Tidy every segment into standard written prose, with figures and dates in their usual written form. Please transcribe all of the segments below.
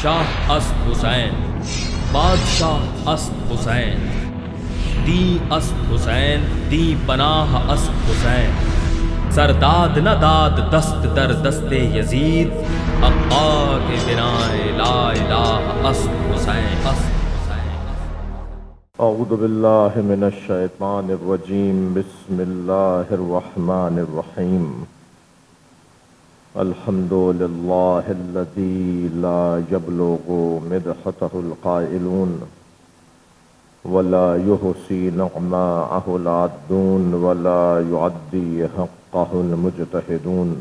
شاہ است حسین، بادشاہ است حسین، دی است حسین، دی پناہ است حسین، سرداد نہ داد دست در دست یزید، حقا کے بنائے لا الہ است حسین، است حسین۔ اعوذ باللہ من الشیطان الرجیم، بسم اللہ الرحمن الرحیم۔ الحمد للہ الذی لا یبلغ مدحتہ القائلون ولا یحصی نعماءہ العادون ولا یعدی حقہ المجتہدون،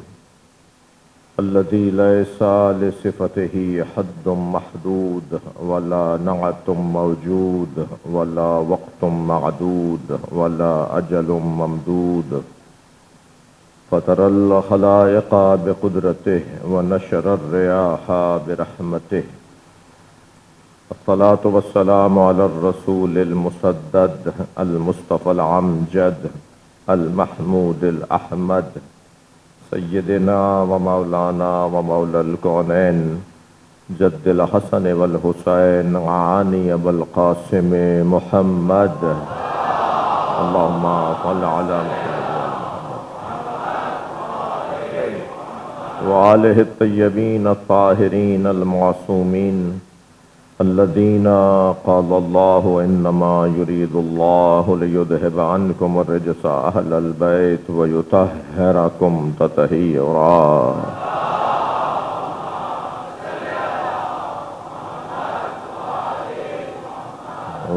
الذی لیس لصفتہ حد محدود ولا نعت موجود ولا وقت معدود ولا اجل ممدود، فطر الخلائق بقدرته ونشر الرياح برحمته، الصلاة والسلام على الرسول المسدد المصطفى العمجد المحمود الأحمد، سيدنا ومولانا ومولى الكونين جد الحسن والحسين عاني بالقاسم محمد، اللهم صل على محمد وآلہ الطیبین الطاہرین المعصومین الذین قال اللہ انما یرید اللہ لیذہب عنکم الرجس اہل البیت ویطہرکم تطہیرا۔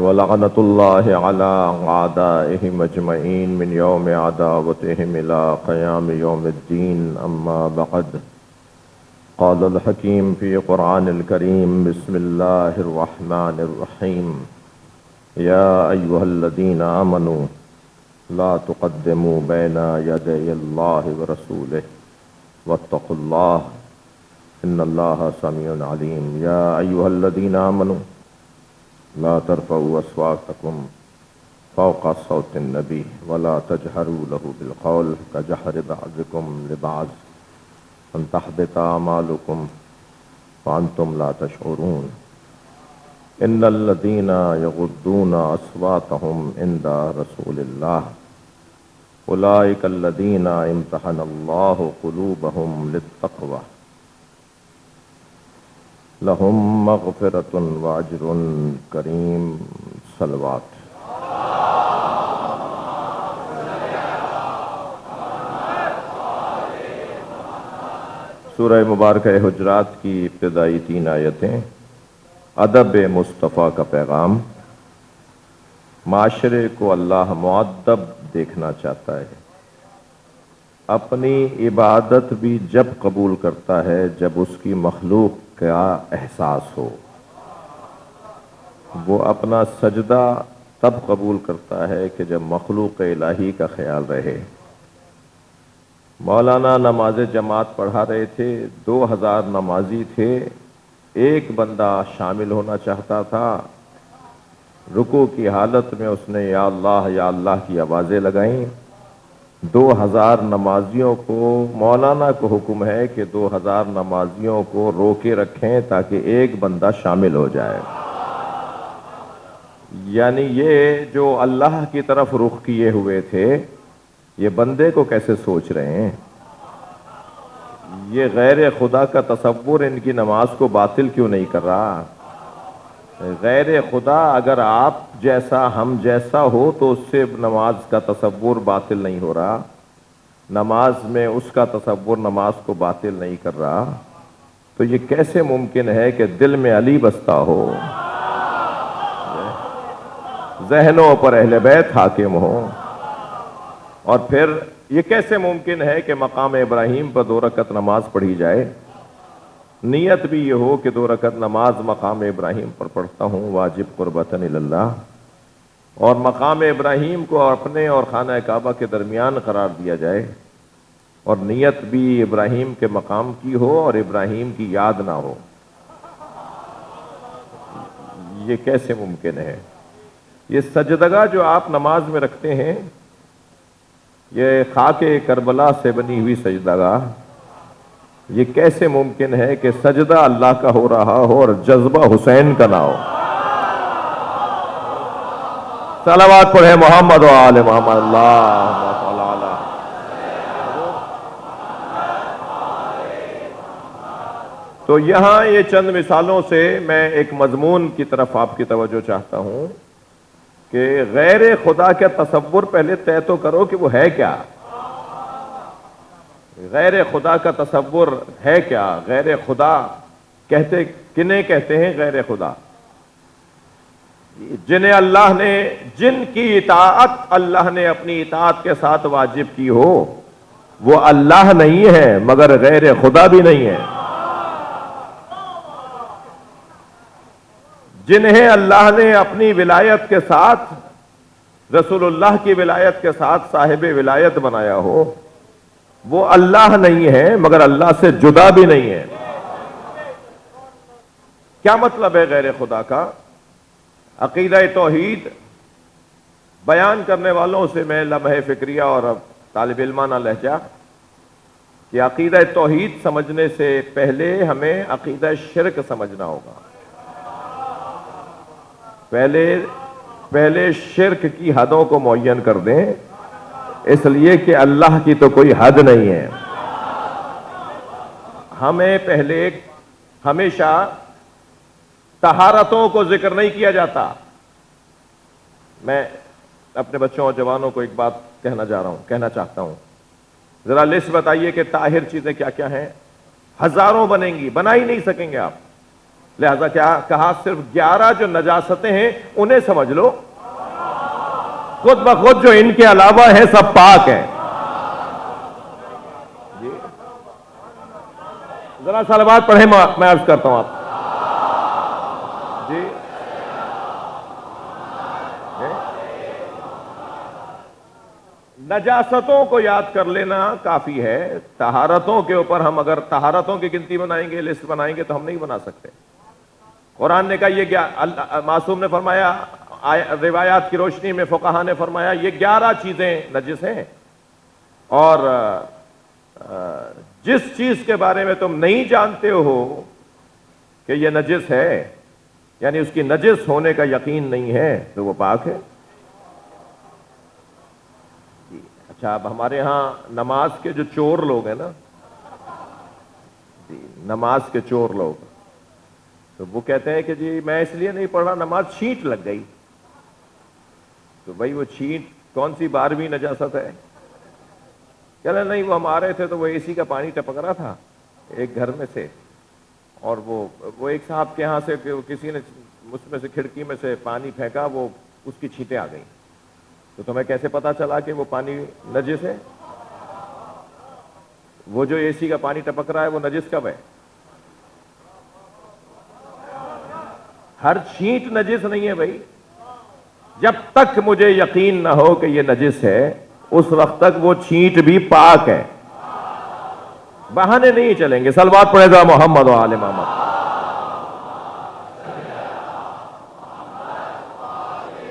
ولعنۃ اللہ علی اعدائہم اجمعین من یوم عداوتہم الی قیام یوم الدین، اما بعد، قال الحکیم فی قرآن الکریم، بسم اللہ الرحمن الرحیم، یا ایہا الذین آمنوا لا تقدموا بین یدی اللہ ورسولہ واتقوا اللہ ان اللہ سمیع علیم، یا ایہا الذین آمنوا لا ترفعوا أصواتكم فوق صوت النبي ولا تجهروا له بالقول كجهر بعضكم لبعض أن تحبط أعمالكم وأنتم لا تشعرون، إن الذين يغضون أصواتهم عند رسول الله أولئك الذين امتحن الله قلوبهم للتقوى لہم مغفرۃ واجر کریم۔ صلوات۔ سورہ مبارکہ حجرات کی ابتدائی 3 آیتیں ادب مصطفیٰ کا پیغام۔ معاشرے کو اللہ مؤدب دیکھنا چاہتا ہے، اپنی عبادت بھی جب قبول کرتا ہے جب اس کی مخلوق کا احساس ہو، وہ اپنا سجدہ تب قبول کرتا ہے کہ جب مخلوق الہی کا خیال رہے۔ مولانا نماز جماعت پڑھا رہے تھے، 2000 نمازی تھے، ایک بندہ شامل ہونا چاہتا تھا، رکوع کی حالت میں اس نے یا اللہ کی آوازیں لگائیں۔ 2000 نمازیوں کو مولانا کو حکم ہے کہ 2000 نمازیوں کو روکے رکھیں تاکہ ایک بندہ شامل ہو جائے۔ یعنی یہ جو اللہ کی طرف رخ کیے ہوئے تھے، یہ بندے کو کیسے سوچ رہے ہیں؟ یہ غیر خدا کا تصور ان کی نماز کو باطل کیوں نہیں کر رہا؟ غیر خدا اگر آپ جیسا ہم جیسا ہو تو اس سے نماز کا تصور باطل نہیں ہو رہا، نماز میں اس کا تصور نماز کو باطل نہیں کر رہا، تو یہ کیسے ممکن ہے کہ دل میں علی بستا ہو، ذہنوں پر اہل بیت حاکم ہو، اور پھر یہ کیسے ممکن ہے کہ مقام ابراہیم پر 2 رکعت نماز پڑھی جائے، نیت بھی یہ ہو کہ 2 رکعت نماز مقام ابراہیم پر پڑھتا ہوں واجب قربتاً اللہ، اور مقام ابراہیم کو اپنے اور خانہ کعبہ کے درمیان قرار دیا جائے، اور نیت بھی ابراہیم کے مقام کی ہو اور ابراہیم کی یاد نہ ہو۔ یہ کیسے ممکن ہے؟ یہ سجدگاہ جو آپ نماز میں رکھتے ہیں، یہ خاک کربلا سے بنی ہوئی سجدگاہ، یہ کیسے ممکن ہے کہ سجدہ اللہ کا ہو رہا ہو اور جذبہ حسین کا نہ ہو؟ صلوات پڑھیں محمد و آل محمد، اللہم صل علی۔ تو یہاں یہ چند مثالوں سے میں ایک مضمون کی طرف آپ کی توجہ چاہتا ہوں کہ غیر خدا کا تصور پہلے طے تو کرو کہ وہ ہے کیا۔ غیر خدا کا تصور ہے کیا؟ غیر خدا کہتے کنہیں کہتے ہیں غیر خدا؟ جنہیں اللہ نے، جن کی اطاعت اللہ نے اپنی اطاعت کے ساتھ واجب کی ہو، وہ اللہ نہیں ہے مگر غیر خدا بھی نہیں ہے۔ جنہیں اللہ نے اپنی ولایت کے ساتھ، رسول اللہ کی ولایت کے ساتھ صاحب ولایت بنایا ہو، وہ اللہ نہیں ہے مگر اللہ سے جدا بھی نہیں ہے۔ کیا مطلب ہے غیر خدا کا؟ عقیدہ توحید بیان کرنے والوں سے میں لمحہ فکریہ اور اب طالب علمانہ لہجہ کہ عقیدہ توحید سمجھنے سے پہلے ہمیں عقیدہ شرک سمجھنا ہوگا۔ پہلے شرک کی حدوں کو معین کر دیں، اس لیے کہ اللہ کی تو کوئی حد نہیں ہے۔ ہمیں پہلے ہمیشہ طہارتوں کو ذکر نہیں کیا جاتا۔ میں اپنے بچوں اور جوانوں کو ایک بات کہنا چاہتا ہوں، ذرا لسٹ بتائیے کہ طاہر چیزیں کیا کیا ہیں؟ ہزاروں بنیں گی، بنا ہی نہیں سکیں گے آپ، لہذا کیا کہا صرف 11 جو نجاستیں ہیں انہیں سمجھ لو، خود بخود جو ان کے علاوہ ہیں سب پاک ہیں۔ جی ذرا صلوات پڑھیں، میں عرض کرتا ہوں آپ جی۔ نجاستوں کو یاد کر لینا کافی ہے، طہارتوں کے اوپر ہم اگر طہارتوں کی گنتی بنائیں گے، لسٹ بنائیں گے تو ہم نہیں بنا سکتے۔ قرآن نے کہا یہ کیا، معصوم نے فرمایا، روایات کی روشنی میں فقہا نے فرمایا یہ 11 چیزیں نجس ہیں، اور جس چیز کے بارے میں تم نہیں جانتے ہو کہ یہ نجس ہے، یعنی اس کی نجس ہونے کا یقین نہیں ہے، تو وہ پاک ہے۔ اچھا، اب ہمارے ہاں نماز کے جو چور لوگ ہیں نا، جی نماز کے چور لوگ، تو وہ کہتے ہیں کہ جی میں اس لیے نہیں پڑھ رہا، نماز چھینٹ لگ گئی۔ تو بھائی وہ چھینٹ کون سی 12ویں نجاست ہے؟ چلے نہیں، وہ ہم آ رہے تھے تو وہ اے سی کا پانی ٹپک رہا تھا ایک گھر میں سے، اور وہ ایک صاحب کے یہاں سے کسی نے اس میں سے کھڑکی میں سے پانی پھینکا، وہ اس کی چھینٹیں آ گئیں۔ تو تمہیں کیسے پتا چلا کہ وہ پانی نجس ہے؟ وہ جو اے سی کا پانی ٹپک رہا ہے وہ نجس کب ہے؟ ہر چھینٹ نجس نہیں ہے بھائی، جب تک مجھے یقین نہ ہو کہ یہ نجس ہے اس وقت تک وہ چھینٹ بھی پاک ہے۔ بہانے نہیں چلیں گے، صلوات پڑھے گا محمد و آل محمد۔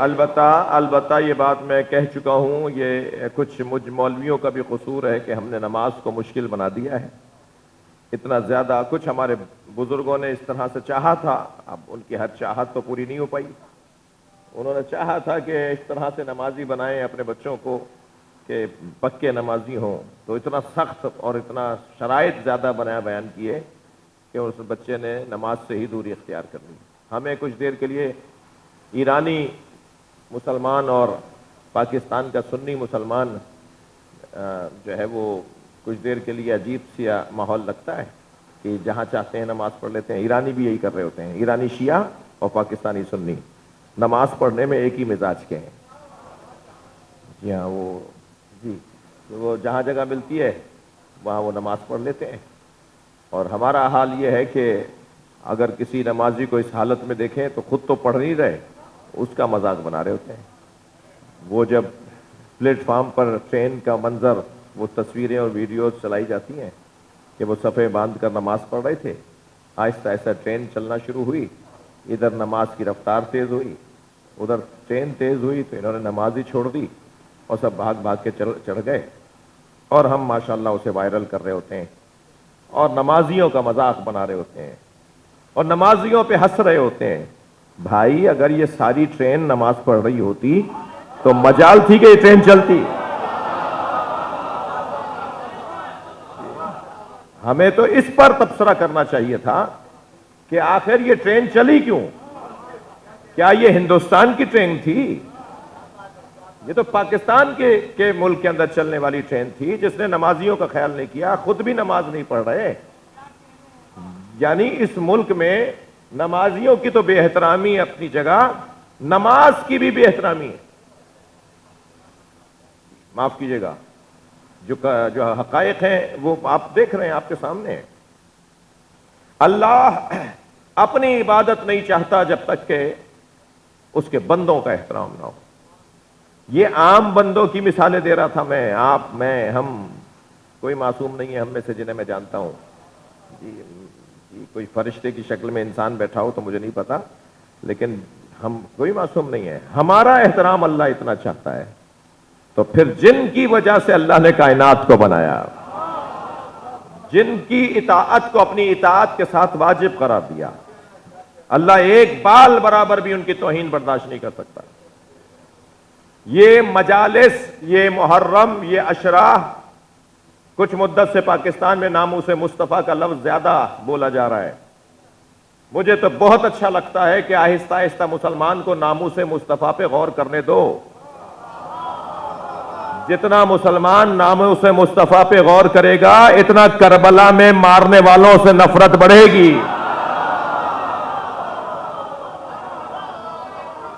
البتہ یہ بات میں کہہ چکا ہوں، یہ کچھ مجھ مولویوں کا بھی قصور ہے کہ ہم نے نماز کو مشکل بنا دیا ہے اتنا زیادہ۔ کچھ ہمارے بزرگوں نے اس طرح سے چاہا تھا، اب ان کی ہر چاہت تو پوری نہیں ہو پائی۔ انہوں نے چاہا تھا کہ اس طرح سے نمازی بنائیں اپنے بچوں کو کہ پکے نمازی ہوں، تو اتنا سخت اور اتنا شرائط زیادہ بیان کیے کہ اس بچے نے نماز سے ہی دوری اختیار کر لی۔ ہمیں کچھ دیر کے لیے ایرانی مسلمان اور پاکستان کا سنی مسلمان جو ہے وہ کچھ دیر کے لیے عجیب سی ماحول لگتا ہے کہ جہاں چاہتے ہیں نماز پڑھ لیتے ہیں۔ ایرانی بھی یہی کر رہے ہوتے ہیں، ایرانی شیعہ اور پاکستانی سنی نماز پڑھنے میں ایک ہی مزاج کے ہیں۔ جی ہاں، وہ جہاں جگہ ملتی ہے وہاں وہ نماز پڑھ لیتے ہیں، اور ہمارا حال یہ ہے کہ اگر کسی نمازی کو اس حالت میں دیکھیں تو خود تو پڑھ نہیں رہے، اس کا مذاق بنا رہے ہوتے ہیں۔ وہ جب پلیٹ فارم پر ٹرین کا منظر، وہ تصویریں اور ویڈیوز چلائی جاتی ہیں کہ وہ صفیں باندھ کر نماز پڑھ رہے تھے، آہستہ آہستہ ٹرین چلنا شروع ہوئی، ادھر نماز کی رفتار تیز ہوئی، ادھر ٹرین تیز ہوئی، تو انہوں نے نماز ہی چھوڑ دی اور سب بھاگ بھاگ کے چڑھ گئے، اور ہم ماشاءاللہ اسے وائرل کر رہے ہوتے ہیں اور نمازیوں کا مذاق بنا رہے ہوتے ہیں اور نمازیوں پہ ہنس رہے ہوتے ہیں. بھائی اگر یہ ساری ٹرین نماز پڑھ رہی ہوتی تو مجال تھی کہ یہ ٹرین چلتی. ہمیں تو اس پر تبصرہ کرنا چاہیے تھا کہ آخر یہ ٹرین چلی کیوں؟ کیا یہ ہندوستان کی ٹرین تھی؟ یہ تو پاکستان کے ملک کے اندر چلنے والی ٹرین تھی جس نے نمازیوں کا خیال نہیں کیا، خود بھی نماز نہیں پڑھ رہے. یعنی اس ملک میں نمازیوں کی تو بے احترامی اپنی جگہ، نماز کی بھی بے احترامی ہے. معاف کیجئے گا، جو حقائق ہیں وہ آپ دیکھ رہے ہیں، آپ کے سامنے ہیں. اللہ اپنی عبادت نہیں چاہتا جب تک کہ اس کے بندوں کا احترام نہ ہو. یہ عام بندوں کی مثالیں دے رہا تھا میں، آپ، میں، ہم، کوئی معصوم نہیں ہے ہم میں سے جنہیں میں جانتا ہوں. جی کوئی فرشتے کی شکل میں انسان بیٹھا ہو تو مجھے نہیں پتا، لیکن ہم کوئی معصوم نہیں ہے. ہمارا احترام اللہ اتنا چاہتا ہے تو پھر جن کی وجہ سے اللہ نے کائنات کو بنایا، جن کی اطاعت کو اپنی اطاعت کے ساتھ واجب قرار دیا، اللہ ایک بال برابر بھی ان کی توہین برداشت نہیں کر سکتا. یہ مجالس، یہ محرم، یہ عشرہ، کچھ مدت سے پاکستان میں ناموس مصطفیٰ کا لفظ زیادہ بولا جا رہا ہے. مجھے تو بہت اچھا لگتا ہے کہ آہستہ آہستہ مسلمان کو ناموس مصطفیٰ پہ غور کرنے دو. جتنا مسلمان ناموس مصطفیٰ پہ غور کرے گا اتنا کربلا میں مارنے والوں سے نفرت بڑھے گی.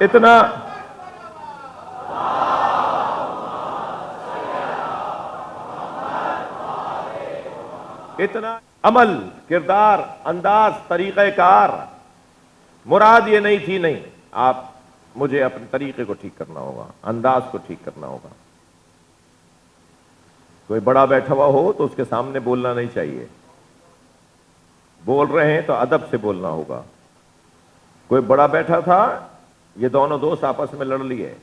اتنا عمل، کردار، انداز، طریقہ کار. مراد یہ نہیں تھی، نہیں، آپ مجھے اپنے طریقے کو ٹھیک کرنا ہوگا، انداز کو ٹھیک کرنا ہوگا. کوئی بڑا بیٹھا ہوا ہو تو اس کے سامنے بولنا نہیں چاہیے. بول رہے ہیں تو ادب سے بولنا ہوگا. کوئی بڑا بیٹھا تھا، یہ دونوں دوست آپس میں لڑ لیے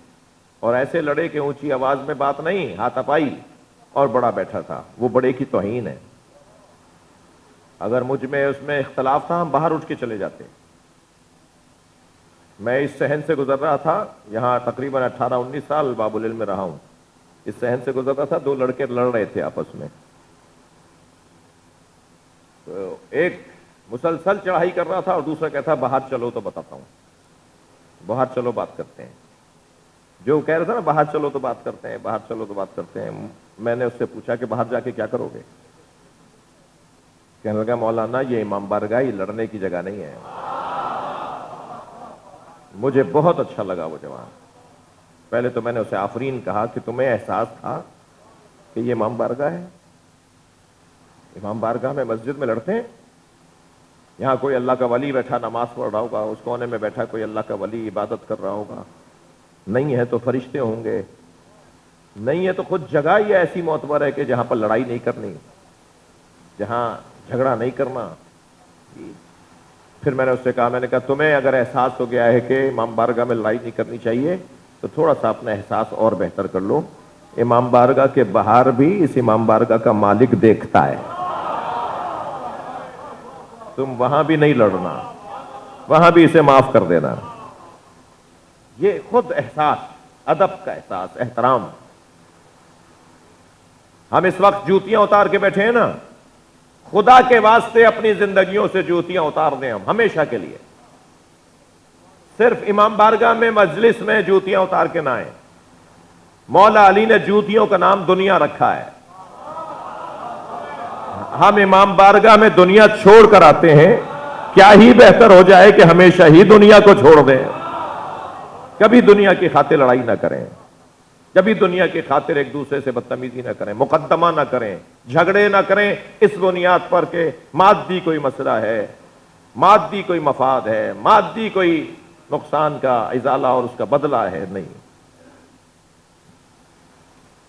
اور ایسے لڑے کہ اونچی آواز میں بات نہیں، ہاتھ اپائی، اور بڑا بیٹھا تھا. وہ بڑے کی توہین ہے. اگر مجھ میں اس میں اختلاف تھا ہم باہر اٹھ کے چلے جاتے. میں اس صحن سے گزر رہا تھا، یہاں تقریباً 18-19 سال باب العلم میں رہا ہوں. اس صحن سے گزر رہا تھا، دو لڑکے لڑ رہے تھے آپس میں. تو ایک مسلسل چڑھائی کر رہا تھا اور دوسرا کہتا باہر چلو تو بتاتا ہوں، باہر چلو بات کرتے ہیں. جو کہہ رہا تھا نا باہر چلو تو بات کرتے ہیں، باہر چلو تو بات کرتے ہیں، میں نے اس سے پوچھا کہ باہر جا کے کیا کرو گے؟ کہنے لگا مولانا یہ امام بارگاہ یہ لڑنے کی جگہ نہیں ہے. مجھے بہت اچھا لگا وہ جوان. پہلے تو میں نے اسے آفرین کہا کہ تمہیں احساس تھا کہ یہ امام بارگاہ ہے؟ امام بارگاہ میں مسجد میں لڑتے ہیں؟ یہاں کوئی اللہ کا ولی بیٹھا نماز پڑھ رہا ہوگا، اس کونے میں بیٹھا کوئی اللہ کا ولی عبادت کر رہا ہوگا. نہیں ہے تو فرشتے ہوں گے، نہیں ہے تو خود جگہ ہی ایسی معتبر ہے کہ جہاں پر لڑائی نہیں کرنی، جہاں جھگڑا نہیں کرنا. پھر میں نے اس سے کہا، میں نے کہا تمہیں اگر احساس ہو گیا ہے کہ امام بارگاہ میں لڑائی نہیں کرنی چاہیے تو تھوڑا سا اپنا احساس اور بہتر کر لو. امام بارگاہ کے باہر بھی اس امام بارگاہ کا مالک دیکھتا ہے. تم وہاں بھی نہیں لڑنا، وہاں بھی اسے معاف کر دینا. یہ خود احساس، ادب کا احساس، احترام. ہم اس وقت جوتیاں اتار کے بیٹھے ہیں نا، خدا کے واسطے اپنی زندگیوں سے جوتیاں اتار دیں ہم ہمیشہ کے لیے. صرف امام بارگاہ میں مجلس میں جوتیاں اتار کے نہ آئیں. مولا علی نے جوتیوں کا نام دنیا رکھا ہے. ہم امام بارگاہ میں دنیا چھوڑ کر آتے ہیں، کیا ہی بہتر ہو جائے کہ ہمیشہ ہی دنیا کو چھوڑ دیں. کبھی دنیا کی خاطر لڑائی نہ کریں، کبھی دنیا کی خاطر ایک دوسرے سے بدتمیزی نہ کریں، مقدمہ نہ کریں، جھگڑے نہ کریں اس بنیاد پر کہ مادی کوئی مسئلہ ہے، مادی کوئی مفاد ہے، مادی کوئی نقصان کا ازالہ اور اس کا بدلہ ہے. نہیں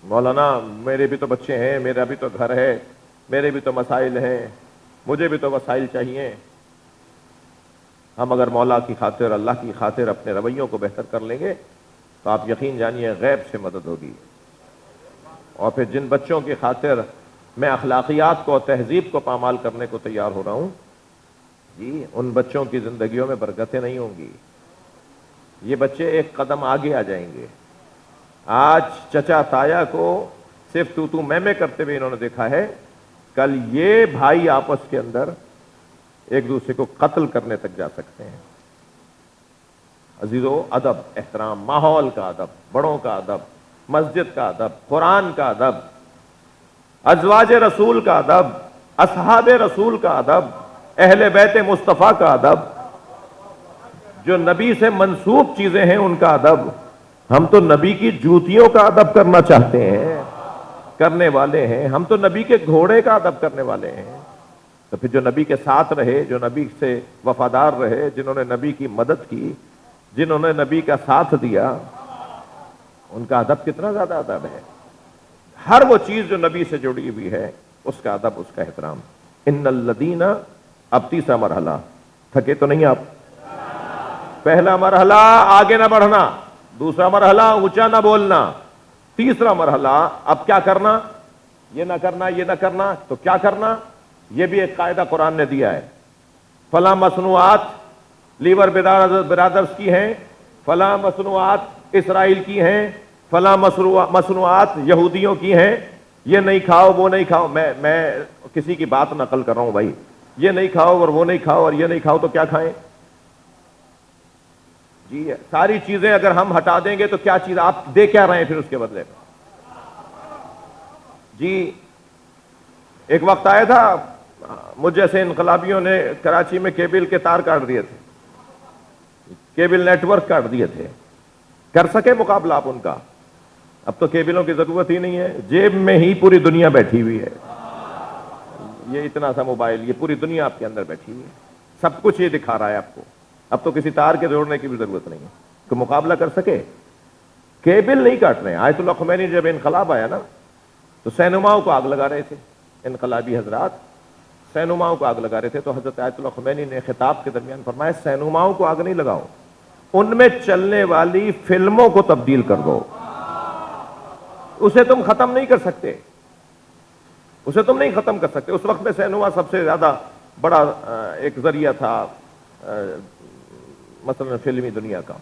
مولانا میرے بھی تو بچے ہیں، میرا بھی تو گھر ہے، میرے بھی تو مسائل ہیں، مجھے بھی تو وسائل چاہیے. ہم اگر مولا کی خاطر، اللہ کی خاطر اپنے رویوں کو بہتر کر لیں گے تو آپ یقین جانیے غیب سے مدد ہوگی. اور پھر جن بچوں کی خاطر میں اخلاقیات کو اور تہذیب کو پامال کرنے کو تیار ہو رہا ہوں، جی ان بچوں کی زندگیوں میں برکتیں نہیں ہوں گی، یہ بچے ایک قدم آگے آ جائیں گے۔ آج چچا تایا کو صرف تو میں کرتے ہوئے انہوں نے دیکھا ہے، کل یہ بھائی آپس کے اندر ایک دوسرے کو قتل کرنے تک جا سکتے ہیں۔ عزیزو، ادب، احترام، ماحول کا ادب، بڑوں کا ادب، مسجد کا ادب، قرآن کا ادب، ازواج رسول کا ادب، اصحاب رسول کا ادب، اہل بیت مصطفیٰ کا ادب، جو نبی سے منسوب چیزیں ہیں ان کا ادب۔ ہم تو نبی کی جوتیوں کا ادب کرنا چاہتے ہیں، کرنے والے ہیں، ہم تو نبی کے گھوڑے کا ادب کرنے والے ہیں۔ تو پھر جو نبی کے ساتھ رہے، جو نبی سے وفادار رہے، جنہوں نے نبی کی مدد کی، جنہوں نے نبی کا ساتھ دیا، ان کا ادب کتنا زیادہ ادب ہے۔ ہر وہ چیز جو نبی سے جڑی ہوئی ہے اس کا ادب، اس کا احترام۔ ان الذین، اب تیسرا مرحلہ، تھکے تو نہیں آپ؟ پہلا مرحلہ آگے نہ بڑھنا، دوسرا مرحلہ اونچا نہ بولنا، تیسرا مرحلہ اب کیا کرنا، یہ نہ کرنا، یہ نہ کرنا، تو کیا کرنا؟ یہ بھی ایک قاعدہ قرآن نے دیا ہے۔ فلاں مصنوعات لیور برادرز کی ہیں، فلاں مصنوعات اسرائیل کی ہیں، فلاں مصنوعات یہودیوں کی ہیں، یہ نہیں کھاؤ، وہ نہیں کھاؤ۔ میں کسی کی بات نقل کر رہا ہوں بھائی، یہ نہیں کھاؤ اور وہ نہیں کھاؤ اور یہ نہیں کھاؤ تو کیا کھائیں؟ جی ساری چیزیں اگر ہم ہٹا دیں گے تو کیا چیز آپ دے کیا رہے ہیں پھر اس کے بدلے میں؟ جی ایک وقت آیا تھا مجھ جیسے انقلابیوں نے کراچی میں کیبل کے تار کاٹ دیے تھے، کیبل نیٹ ورک کاٹ دیے تھے، کر سکے مقابلہ آپ ان کا؟ اب تو کیبلوں کی ضرورت ہی نہیں ہے، جیب میں ہی پوری دنیا بیٹھی ہوئی ہے، یہ اتنا سا موبائل، یہ پوری دنیا آپ کے اندر بیٹھی ہوئی ہے، سب کچھ یہ دکھا رہا ہے آپ کو۔ اب تو کسی تار کے جوڑنے کی بھی ضرورت نہیں ہے کہ مقابلہ کر سکے، کیبل نہیں کاٹ رہے ہیں۔ آیت اللہ خمینی جب انقلاب آیا نا تو سینماؤں کو آگ لگا رہے تھے، انقلابی حضرات سینماؤں کو آگ لگا رہے تھے، تو حضرت آیت اللہ خمینی نے خطاب کے درمیان فرمایا سینماؤں کو آگ نہیں لگاؤ، ان میں چلنے والی فلموں کو تبدیل کر دو، اسے تم ختم نہیں کر سکتے، اسے تم نہیں ختم کر سکتے۔ اس وقت میں سینما سب سے زیادہ بڑا ایک ذریعہ تھا مثلا فلمی دنیا کا،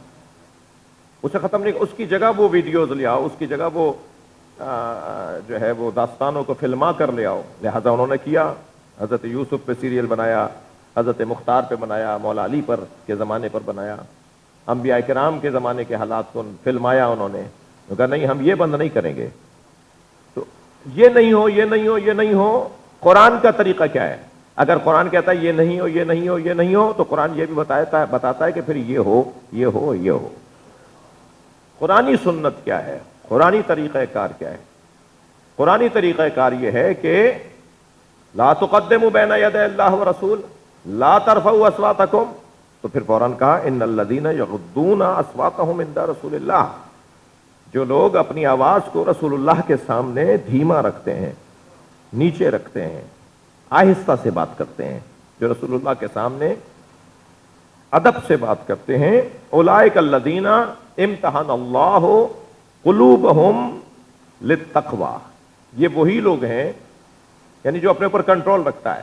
اسے ختم نہیں، اس کی جگہ وہ ویڈیوز لے آؤ، اس کی جگہ وہ جو ہے وہ داستانوں کو فلما کر لے آؤ۔ لہذا انہوں نے کیا، حضرت یوسف پہ سیریل بنایا، حضرت مختار پہ بنایا، مولا علی پر کے زمانے پر بنایا، انبیاء کرام کے زمانے کے حالات کو فلمایا انہوں نے، کہا نہیں ہم یہ بند نہیں کریں گے۔ تو یہ نہیں ہو، یہ نہیں ہو، یہ نہیں ہو، قرآن کا طریقہ کیا ہے؟ اگر قرآن کہتا ہے یہ نہیں ہو، یہ نہیں ہو، یہ نہیں ہو، تو قرآن یہ بھی بتاتا ہے کہ پھر یہ ہو، یہ ہو، یہ ہو۔ قرآنی سنت کیا ہے؟ قرآنی طریقہ کار کیا ہے؟ قرآنی طریقہ کار یہ ہے کہ لا تقدموا بین یدی اللہ ورسول، لا ترفعوا اصواتکم، تو پھر فوراً کہا ان الذین یغضون اصواتهم عند رسول اللہ، جو لوگ اپنی آواز کو رسول اللہ کے سامنے دھیما رکھتے ہیں، نیچے رکھتے ہیں، آہستہ سے بات کرتے ہیں، جو رسول اللہ کے سامنے ادب سے بات کرتے ہیں، اولئک الذین امتحن اللہ قلوبہم للتقوی، یہ وہی لوگ ہیں، یعنی جو اپنے اوپر کنٹرول رکھتا ہے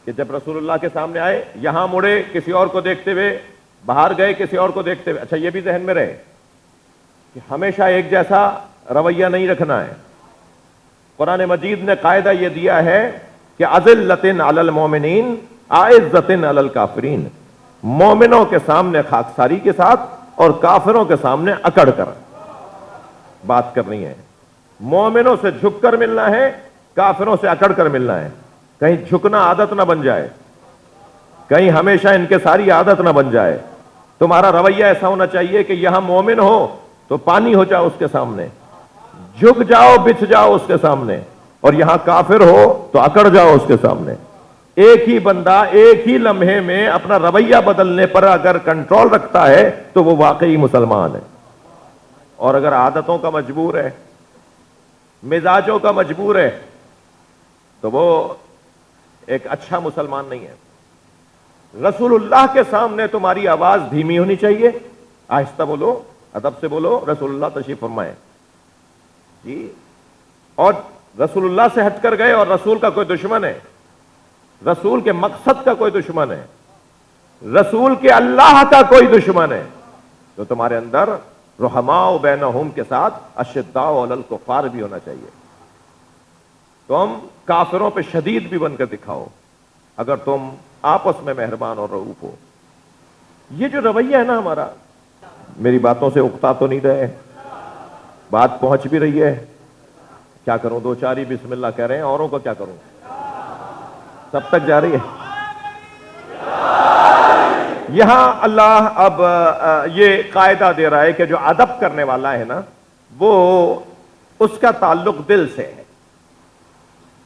کہ جب رسول اللہ کے سامنے آئے، یہاں مڑے کسی اور کو دیکھتے ہوئے، باہر گئے کسی اور کو دیکھتے ہوئے۔ اچھا یہ بھی ذہن میں رہے کہ ہمیشہ ایک جیسا رویہ نہیں رکھنا ہے۔ قرآن مجید نے قاعدہ یہ دیا ہے کہ اذلۃ علی المؤمنین اعزۃ علی الکافرین، مومنوں کے سامنے خاکساری کے ساتھ اور کافروں کے سامنے اکڑ کر بات کرنی ہے۔ مومنوں سے جھک کر ملنا ہے، کافروں سے اکڑ کر ملنا ہے۔ کہیں جھکنا عادت نہ بن جائے، کہیں ہمیشہ ان کے ساری عادت نہ بن جائے۔ تمہارا رویہ ایسا ہونا چاہیے کہ یہاں مومن ہو تو پانی ہو جاؤ اس کے سامنے، جھک جاؤ، بچھ جاؤ اس کے سامنے، اور یہاں کافر ہو تو اکڑ جاؤ اس کے سامنے۔ ایک ہی بندہ ایک ہی لمحے میں اپنا رویہ بدلنے پر اگر کنٹرول رکھتا ہے تو وہ واقعی مسلمان ہے، اور اگر عادتوں کا مجبور ہے، مزاجوں کا مجبور ہے، تو وہ ایک اچھا مسلمان نہیں ہے۔ رسول اللہ کے سامنے تمہاری آواز دھیمی ہونی چاہیے، آہستہ بولو، ادب سے بولو، رسول اللہ تشریف فرمائے جی۔ اور رسول اللہ سے ہٹ کر گئے اور رسول کا کوئی دشمن ہے، رسول کے مقصد کا کوئی دشمن ہے، رسول کے اللہ کا کوئی دشمن ہے، تو تمہارے اندر رحماء بینہم کے ساتھ اشداء علی الکفار بھی ہونا چاہیے. تم کافروں پہ شدید بھی بن کر دکھاؤ اگر تم آپس میں مہربان اور رؤوف ہو. یہ جو رویہ ہے نا ہمارا، میری باتوں سے اکتا تو نہیں رہے؟ بات پہنچ بھی رہی ہے؟ کیا کروں، دو چار ہی بسم اللہ کہہ رہے ہیں، اوروں کو کیا کروں؟ سب تک جا رہی ہے؟ یہاں اللہ اب یہ قاعدہ دے رہا ہے کہ جو ادب کرنے والا ہے نا، وہ اس کا تعلق دل سے ہے.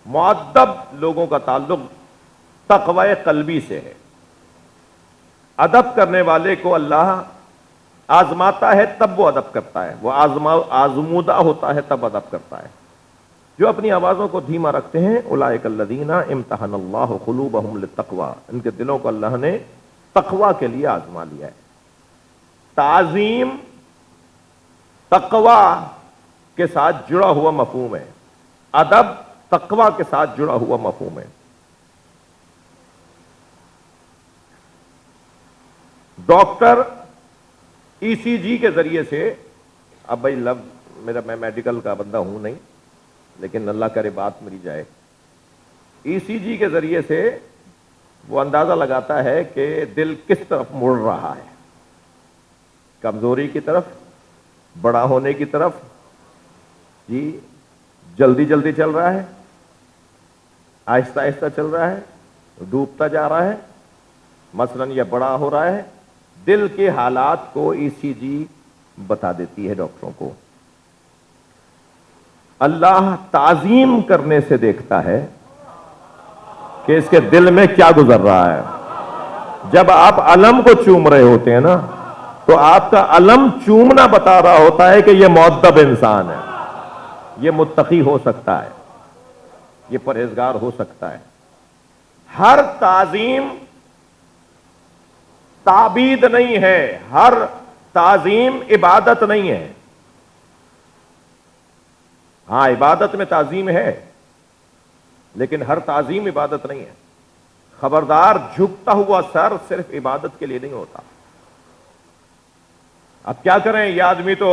مؤدب لوگوں کا تعلق تقوی قلبی سے ہے. ادب کرنے والے کو اللہ آزماتا ہے تب وہ ادب کرتا ہے، وہ آزمودہ ہوتا ہے تب ادب کرتا ہے. جو اپنی آوازوں کو دھیما رکھتے ہیں اولئک الذین امتحن اللہ قلوبہم للتقوی، ان کے دلوں کو اللہ نے تقوی کے لیے آزما لیا ہے. تعظیم تقوی کے ساتھ جڑا ہوا مفہوم ہے، ادب تقوی کے ساتھ جڑا ہوا مفہوم ہے. ڈاکٹر ای سی جی کے ذریعے سے، اب بھائی لفظ میں میڈیکل کا بندہ ہوں نہیں، لیکن اللہ کرے بات میری جائے، ای سی جی کے ذریعے سے وہ اندازہ لگاتا ہے کہ دل کس طرف مڑ رہا ہے، کمزوری کی طرف، بڑا ہونے کی طرف، جی جلدی جلدی چل رہا ہے، آہستہ آہستہ چل رہا ہے، ڈوبتا جا رہا ہے، مثلاً یہ بڑا ہو رہا ہے. دل کے حالات کو ای سی جی بتا دیتی ہے ڈاکٹروں کو. اللہ تعظیم کرنے سے دیکھتا ہے کہ اس کے دل میں کیا گزر رہا ہے. جب آپ علم کو چوم رہے ہوتے ہیں نا، تو آپ کا علم چومنا بتا رہا ہوتا ہے کہ یہ مؤدب انسان ہے، یہ متقی ہو سکتا ہے، یہ پرہیزگار ہو سکتا ہے. ہر تعظیم تعبید نہیں ہے، ہر تعظیم عبادت نہیں ہے. ہاں عبادت میں تعظیم ہے، لیکن ہر تعظیم عبادت نہیں ہے. خبردار، جھکتا ہوا سر صرف عبادت کے لیے نہیں ہوتا. اب کیا کریں، یہ آدمی تو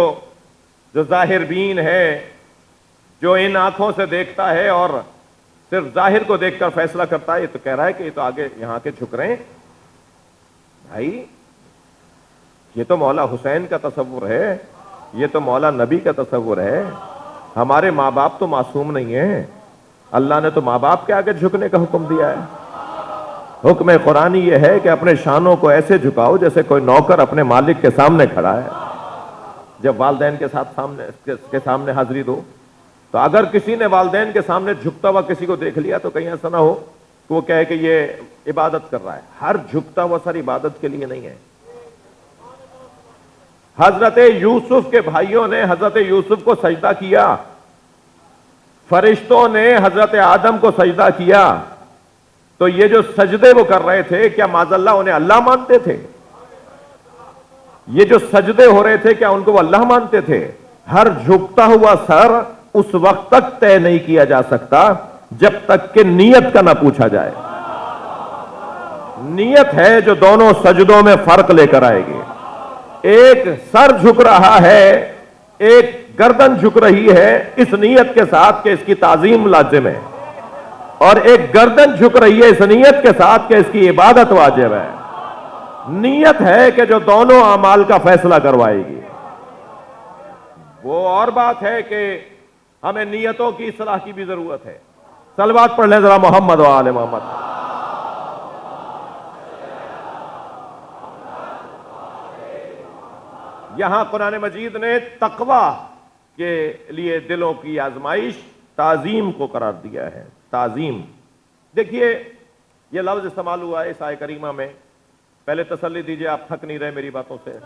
جو ظاہر بین ہے، جو ان آنکھوں سے دیکھتا ہے اور صرف ظاہر کو دیکھ کر فیصلہ کرتا ہے، یہ تو کہہ رہا ہے کہ یہ تو آگے یہاں کے جھک رہے ہیں. بھائی یہ تو مولا حسین کا تصور ہے، یہ تو مولا نبی کا تصور ہے. ہمارے ماں باپ تو معصوم نہیں ہیں، اللہ نے تو ماں باپ کے آگے جھکنے کا حکم دیا ہے. حکم قرآنی یہ ہے کہ اپنے شانوں کو ایسے جھکاؤ جیسے کوئی نوکر اپنے مالک کے سامنے کھڑا ہے. جب والدین کے سامنے حاضری دو، تو اگر کسی نے والدین کے سامنے جھکتا ہوا کسی کو دیکھ لیا تو کہیں ایسا نہ ہو کہ وہ کہے کہ یہ عبادت کر رہا ہے. ہر جھکتا ہوا سر عبادت کے لیے نہیں ہے. حضرت یوسف کے بھائیوں نے حضرت یوسف کو سجدہ کیا، فرشتوں نے حضرت آدم کو سجدہ کیا، تو یہ جو سجدے وہ کر رہے تھے کیا معاذ اللہ انہیں اللہ مانتے تھے؟ یہ جو سجدے ہو رہے تھے کیا ان کو وہ اللہ مانتے تھے؟ ہر جھکتا ہوا سر اس وقت تک طے نہیں کیا جا سکتا جب تک کہ نیت کا نہ پوچھا جائے. نیت ہے جو دونوں سجدوں میں فرق لے کر آئے گی. ایک سر جھک رہا ہے، ایک گردن جھک رہی ہے اس نیت کے ساتھ کہ اس کی تعظیم لازم ہے، اور ایک گردن جھک رہی ہے اس نیت کے ساتھ کہ اس کی عبادت واجب ہے. نیت ہے کہ جو دونوں اعمال کا فیصلہ کروائے گی. وہ اور بات ہے کہ ہمیں نیتوں کی اصلاح کی بھی ضرورت ہے. صلوات پڑھ لیں ذرا محمد و آل محمد. یہاں قرآن مجید نے تقوی کے لیے دلوں کی آزمائش تعظیم کو قرار دیا ہے. تعظیم، دیکھیے یہ لفظ استعمال ہوا ہے اس آیہ کریمہ میں. پہلے تسلی دیجئے، آپ تھک نہیں رہے میری باتوں سے.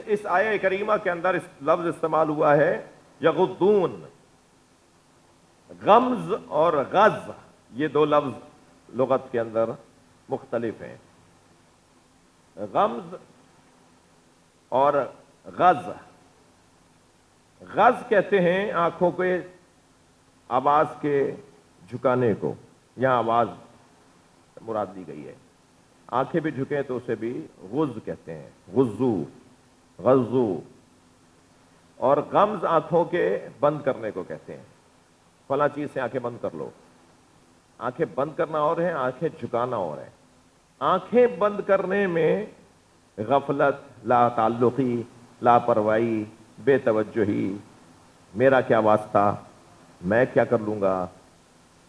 اس آیہ کریمہ کے اندر اس لفظ استعمال ہوا ہے یغضون. غمز اور غز، یہ دو لفظ لغت کے اندر مختلف ہیں. غمز اور غز. غز کہتے ہیں آنکھوں کے آواز کے جھکانے کو، یہاں آواز مراد دی گئی ہے. آنکھیں بھی جھکیں تو اسے بھی غز کہتے ہیں، غزو، غزو. اور غمز آنکھوں کے بند کرنے کو کہتے ہیں، فلاں چیز سے آنکھیں بند کر لو. آنکھیں بند کرنا اور ہے، آنکھیں جھکانا اور ہے. آنکھیں بند کرنے میں غفلت، لا تعلقی، لاپرواہی، بے توجہی، میرا کیا واسطہ، میں کیا کر لوں گا،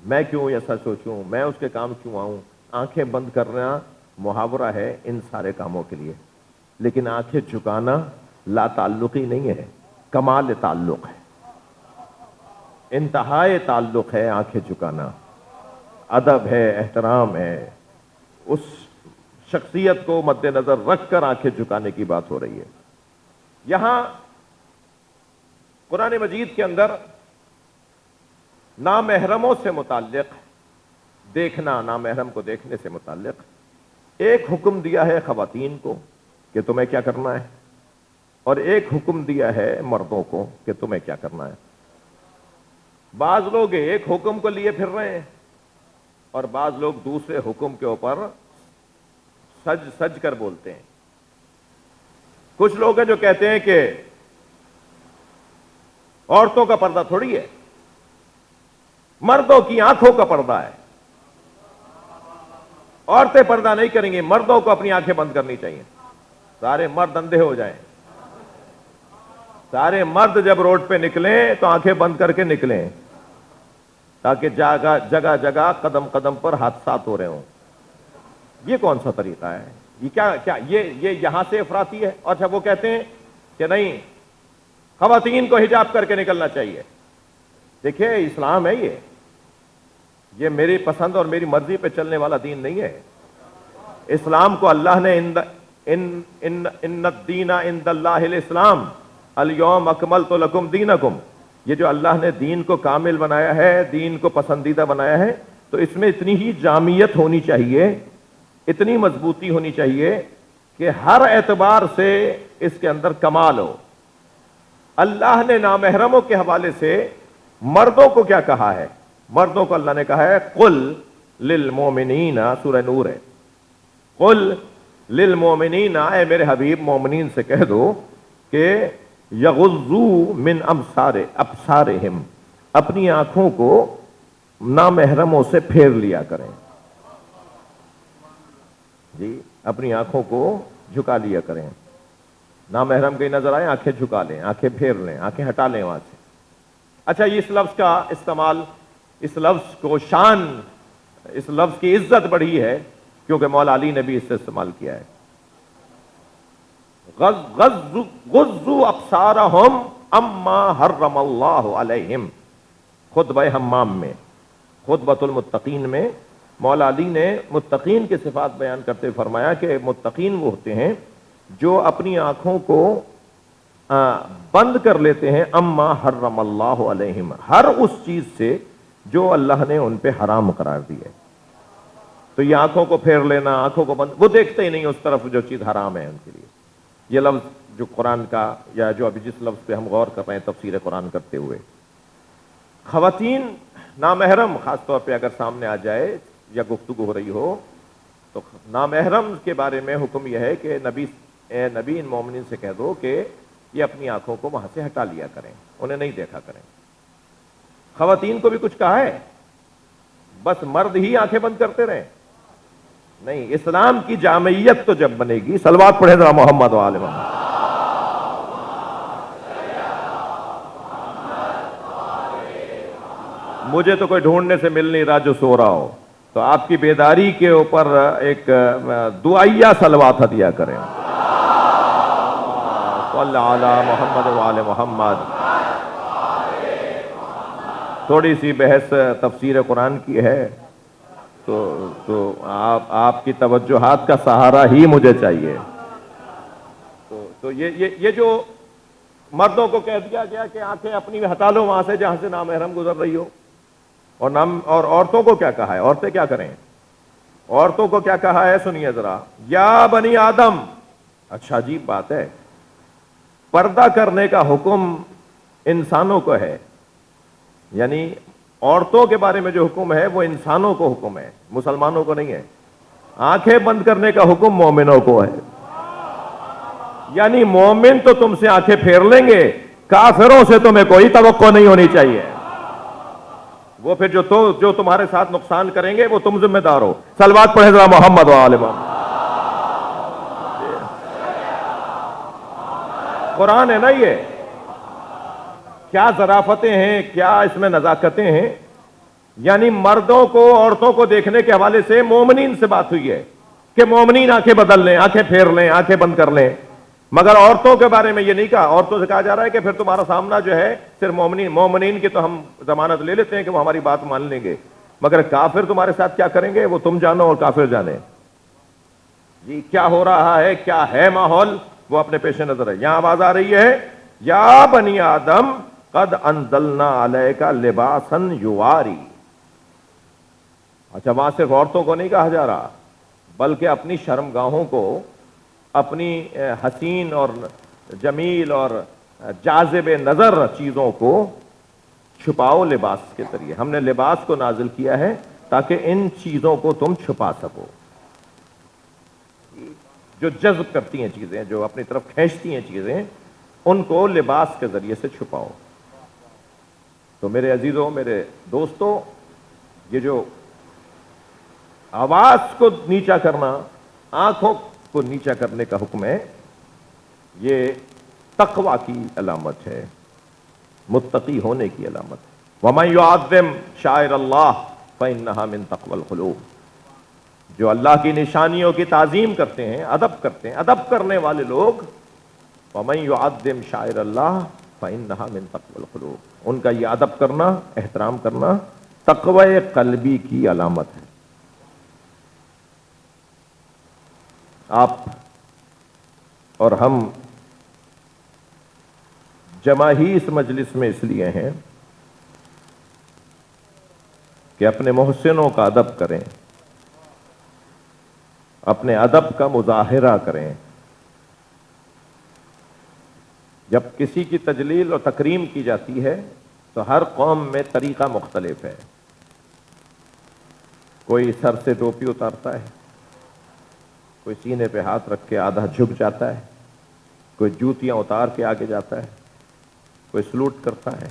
میں کیوں ایسا سوچوں، میں اس کے کام کیوں آؤں. آنکھیں بند کرنا محاورہ ہے ان سارے کاموں کے لیے. لیکن آنکھیں جھکانا لا تعلقی نہیں ہے، کمال تعلق ہے، انتہائے تعلق ہے. آنکھیں جھکانا ادب ہے، احترام ہے. اس شخصیت کو مد نظر رکھ کر آنکھیں جھکانے کی بات ہو رہی ہے. یہاں قرآن مجید کے اندر نامحرموں سے متعلق دیکھنا، نامحرم کو دیکھنے سے متعلق ایک حکم دیا ہے خواتین کو کہ تمہیں کیا کرنا ہے، اور ایک حکم دیا ہے مردوں کو کہ تمہیں کیا کرنا ہے. بعض لوگ ایک حکم کو لیے پھر رہے ہیں اور بعض لوگ دوسرے حکم کے اوپر سج سج کر بولتے ہیں. کچھ لوگ ہیں جو کہتے ہیں کہ عورتوں کا پردہ تھوڑی ہے، مردوں کی آنکھوں کا پردہ ہے. عورتیں پردہ نہیں کریں گی، مردوں کو اپنی آنکھیں بند کرنی چاہیے. سارے مرد اندھے ہو جائیں، سارے مرد جب روڈ پہ نکلیں تو آنکھیں بند کر کے نکلیں، تاکہ جگہ جگہ قدم قدم پر حادثات ہو رہے ہوں. یہ کون سا طریقہ ہے؟ یہ کیا یہ یہاں سے افراطی ہے. اور جب وہ کہتے ہیں کہ نہیں، خواتین کو حجاب کر کے نکلنا چاہیے. دیکھیں اسلام ہے، یہ میری پسند اور میری مرضی پہ چلنے والا دین نہیں ہے. اسلام کو اللہ نے ان الدین عند اللہ الاسلام الیوم اکملت لکم دینکم، یہ جو اللہ نے دین کو کامل بنایا ہے، دین کو پسندیدہ بنایا ہے، تو اس میں اتنی ہی جامعیت ہونی چاہیے، اتنی مضبوطی ہونی چاہیے کہ ہر اعتبار سے اس کے اندر کمال ہو. اللہ نے نامحرموں کے حوالے سے مردوں کو کیا کہا ہے؟ مردوں کو اللہ نے کہا ہے قل للمومنین، سورہ نور ہے، قل للمومنین، اے میرے حبیب مومنین سے کہہ دو کہ یغضوا من ابصارہم، اپنی آنکھوں کو نامحرموں سے پھیر لیا کریں. جی اپنی آنکھوں کو جھکا لیا کریں. نامحرم کہیں نظر آئے آنکھیں جھکا لیں، آنکھیں پھیر لیں، آنکھیں ہٹا لیں وہاں سے. اچھا، اس لفظ کا استعمال، اس لفظ کو شان، اس لفظ کی عزت بڑھی ہے کیونکہ مولا علی نے بھی اس سے استعمال کیا ہے. غضوا ابصارہم اما حرم اللہ علیہم، خطبہ حمام میں، خطبۃ المتقین میں مولا علی نے متقین کی صفات بیان کرتے فرمایا کہ متقین وہ ہوتے ہیں جو اپنی آنکھوں کو بند کر لیتے ہیں اما حرم اللہ علیہم، ہر اس چیز سے جو اللہ نے ان پہ حرام قرار دی ہے. تو یہ آنکھوں کو پھیر لینا، آنکھوں کو بند، وہ دیکھتے ہی نہیں اس طرف جو چیز حرام ہے ان کے لیے. یہ لفظ جو قرآن کا، یا جو ابھی جس لفظ پہ ہم غور کر رہے ہیں تفسیر قرآن کرتے ہوئے، خواتین نامحرم خاص طور پہ اگر سامنے آ جائے یا گفتگو ہو رہی ہو تو نامحرم کے بارے میں حکم یہ ہے کہ نبی ان مومنین سے کہہ دو کہ یہ اپنی آنکھوں کو وہاں سے ہٹا لیا کریں، انہیں نہیں دیکھا کریں. خواتین کو بھی کچھ کہا ہے؟ بس مرد ہی آنکھیں بند کرتے رہیں؟ نہیں، اسلام کی جامعیت تو جب بنے گی، صلوات پڑھیں ذرا محمد و آل محمد. مجھے تو کوئی ڈھونڈنے سے مل نہیں رہا جو سو رہا ہو، تو آپ کی بیداری کے اوپر ایک دعائیہ صلوات ہدیہ کریں. صلی علی محمد و آل محمد. تھوڑی سی بحث تفسیر قرآن کی ہے تو آپ کی توجہات کا سہارا ہی مجھے چاہیے. تو یہ جو مردوں کو کہہ دیا گیا کہ آنکھیں اپنی ہٹا لو وہاں سے جہاں سے نامحرم گزر رہی ہو، اور عورتوں کو کیا کہا ہے؟ عورتیں کیا کریں؟ عورتوں کو کیا کہا ہے سنیے ذرا. یا بنی آدم، اچھا عجیب بات ہے، پردہ کرنے کا حکم انسانوں کو ہے، یعنی عورتوں کے بارے میں جو حکم ہے وہ انسانوں کو حکم ہے، مسلمانوں کو نہیں ہے۔ آنکھیں بند کرنے کا حکم مومنوں کو ہے، یعنی مومن تو تم سے آنکھیں پھیر لیں گے، کافروں سے تمہیں کوئی توقع نہیں ہونی چاہیے۔ وہ پھر جو تمہارے ساتھ نقصان کریں گے وہ تم ذمہ دار ہو۔ صلوات پڑھیں ذرا محمد و آل محمد۔ قرآن ہے نا یہ، کیا ظرافتیں ہیں، کیا اس میں نزاکتیں ہیں۔ یعنی مردوں کو عورتوں کو دیکھنے کے حوالے سے مومنین سے بات ہوئی ہے کہ مومنین آنکھیں بدل لیں، آنکھیں پھیر لیں، آنکھیں بند کر لیں، مگر عورتوں کے بارے میں یہ نہیں کہا۔ عورتوں سے کہا جا رہا ہے کہ پھر تمہارا سامنا جو ہے صرف مومنین کی تو ہم ضمانت لے لیتے ہیں کہ وہ ہماری بات مان لیں گے، مگر کافر تمہارے ساتھ کیا کریں گے وہ تم جانو اور کافر جانے۔ جی کیا ہو رہا ہے، کیا ہے ماحول، وہ اپنے پیش نظر ہے۔ یہاں آواز آ رہی ہے یا بنی آدم قد انزلنا علیک لباسا یواری۔ اچھا، وہاں صرف عورتوں کو نہیں کہا جا رہا، بلکہ اپنی شرمگاہوں کو، اپنی حسین اور جمیل اور جاذب نظر چیزوں کو چھپاؤ لباس کے ذریعے۔ ہم نے لباس کو نازل کیا ہے تاکہ ان چیزوں کو تم چھپا سکو، جو جذب کرتی ہیں چیزیں، جو اپنی طرف کھینچتی ہیں چیزیں، ان کو لباس کے ذریعے سے چھپاؤ۔ تو میرے عزیزوں، میرے دوستوں، یہ جو آواز کو نیچا کرنا، آنکھوں کو نیچا کرنے کا حکم ہے، یہ تقوی کی علامت ہے، متقی ہونے کی علامت ہے۔ وَمَن يُعَظِّمْ شَعَائِرَ اللَّهِ فَإِنَّهَا مِن تَقْوَى الْقُلُوبِ۔ جو اللہ کی نشانیوں کی تعظیم کرتے ہیں، ادب کرتے ہیں، ادب کرنے والے لوگ، وَمَن يُعَظِّمْ شَعَائِرَ اللَّهِ فَإِنَّهَا مِن تَقْوَى الْقُلُوبِ۔ ان کا یہ ادب کرنا، احترام کرنا تقوی قلبی کی علامت ہے۔ آپ اور ہم جمع ہی اس مجلس میں اس لیے ہیں کہ اپنے محسنوں کا ادب کریں، اپنے ادب کا مظاہرہ کریں۔ جب کسی کی تجلیل اور تکریم کی جاتی ہے تو ہر قوم میں طریقہ مختلف ہے۔ کوئی سر سے ٹوپی اتارتا ہے، کوئی سینے پہ ہاتھ رکھ کے آدھا جھک جاتا ہے، کوئی جوتیاں اتار کے آگے جاتا ہے، کوئی سلوٹ کرتا ہے،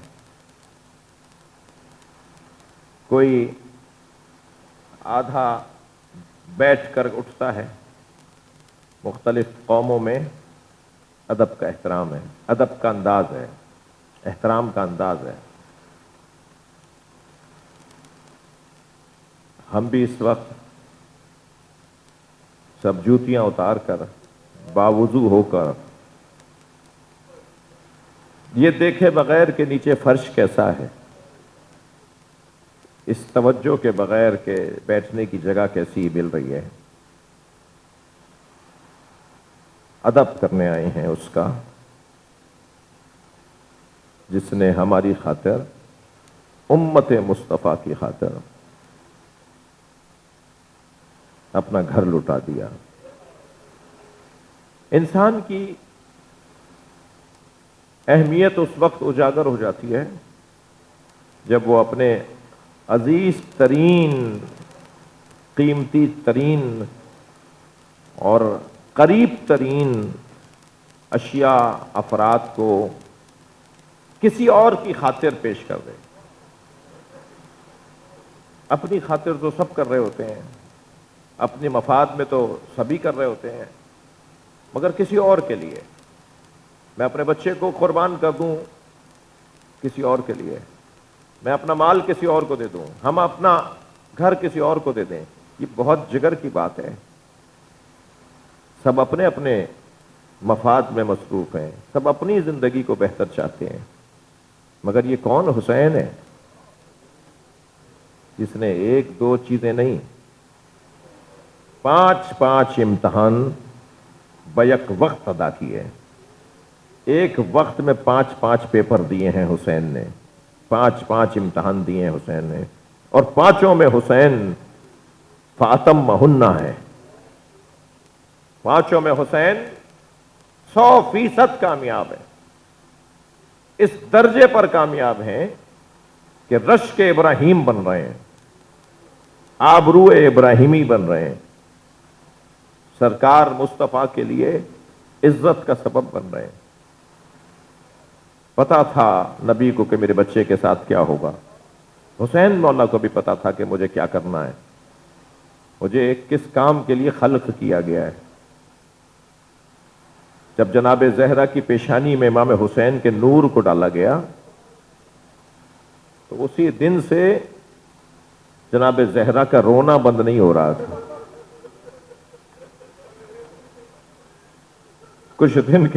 کوئی آدھا بیٹھ کر اٹھتا ہے۔ مختلف قوموں میں ادب کا احترام ہے، ادب کا انداز ہے، احترام کا انداز ہے۔ ہم بھی اس وقت سب جوتیاں اتار کر، باوضو ہو کر، یہ دیکھے بغیر کہ نیچے فرش کیسا ہے، اس توجہ کے بغیر کہ بیٹھنے کی جگہ کیسی مل رہی ہے، ادب کرنے آئے ہیں اس کا جس نے ہماری خاطر، امت مصطفیٰ کی خاطر اپنا گھر لٹا دیا۔ انسان کی اہمیت اس وقت اجاگر ہو جاتی ہے جب وہ اپنے عزیز ترین، قیمتی ترین اور قریب ترین اشیاء، افراد کو کسی اور کی خاطر پیش کر دے۔ اپنی خاطر تو سب کر رہے ہوتے ہیں، اپنے مفاد میں تو سبھی کر رہے ہوتے ہیں، مگر کسی اور کے لیے۔ میں اپنے بچے کو قربان کر دوں کسی اور کے لیے، میں اپنا مال کسی اور کو دے دوں، ہم اپنا گھر کسی اور کو دے دیں، یہ بہت جگر کی بات ہے۔ سب اپنے اپنے مفاد میں مصروف ہیں، سب اپنی زندگی کو بہتر چاہتے ہیں، مگر یہ کون حسین ہے جس نے ایک دو چیزیں نہیں، 5 امتحان بیک وقت ادا کیے۔ ایک وقت میں 5 پیپر دیے ہیں حسین نے، 5 امتحان دیے ہیں حسین نے، اور 5 میں حسین فاتمہن ہے۔ 5 میں حسین 100% کامیاب ہے۔ اس درجے پر کامیاب ہیں کہ رشک ابراہیم بن رہے ہیں، آبرو ابراہیمی بن رہے ہیں، سرکار مصطفیٰ کے لیے عزت کا سبب بن رہے ہیں۔ پتا تھا نبی کو کہ میرے بچے کے ساتھ کیا ہوگا، حسین مولا کو بھی پتا تھا کہ مجھے کیا کرنا ہے، مجھے کس کام کے لیے خلق کیا گیا ہے۔ جب جناب زہرا کی پیشانی میں امام حسین کے نور کو ڈالا گیا تو اسی دن سے جناب زہرا کا رونا بند نہیں ہو رہا تھا۔ کچھ دن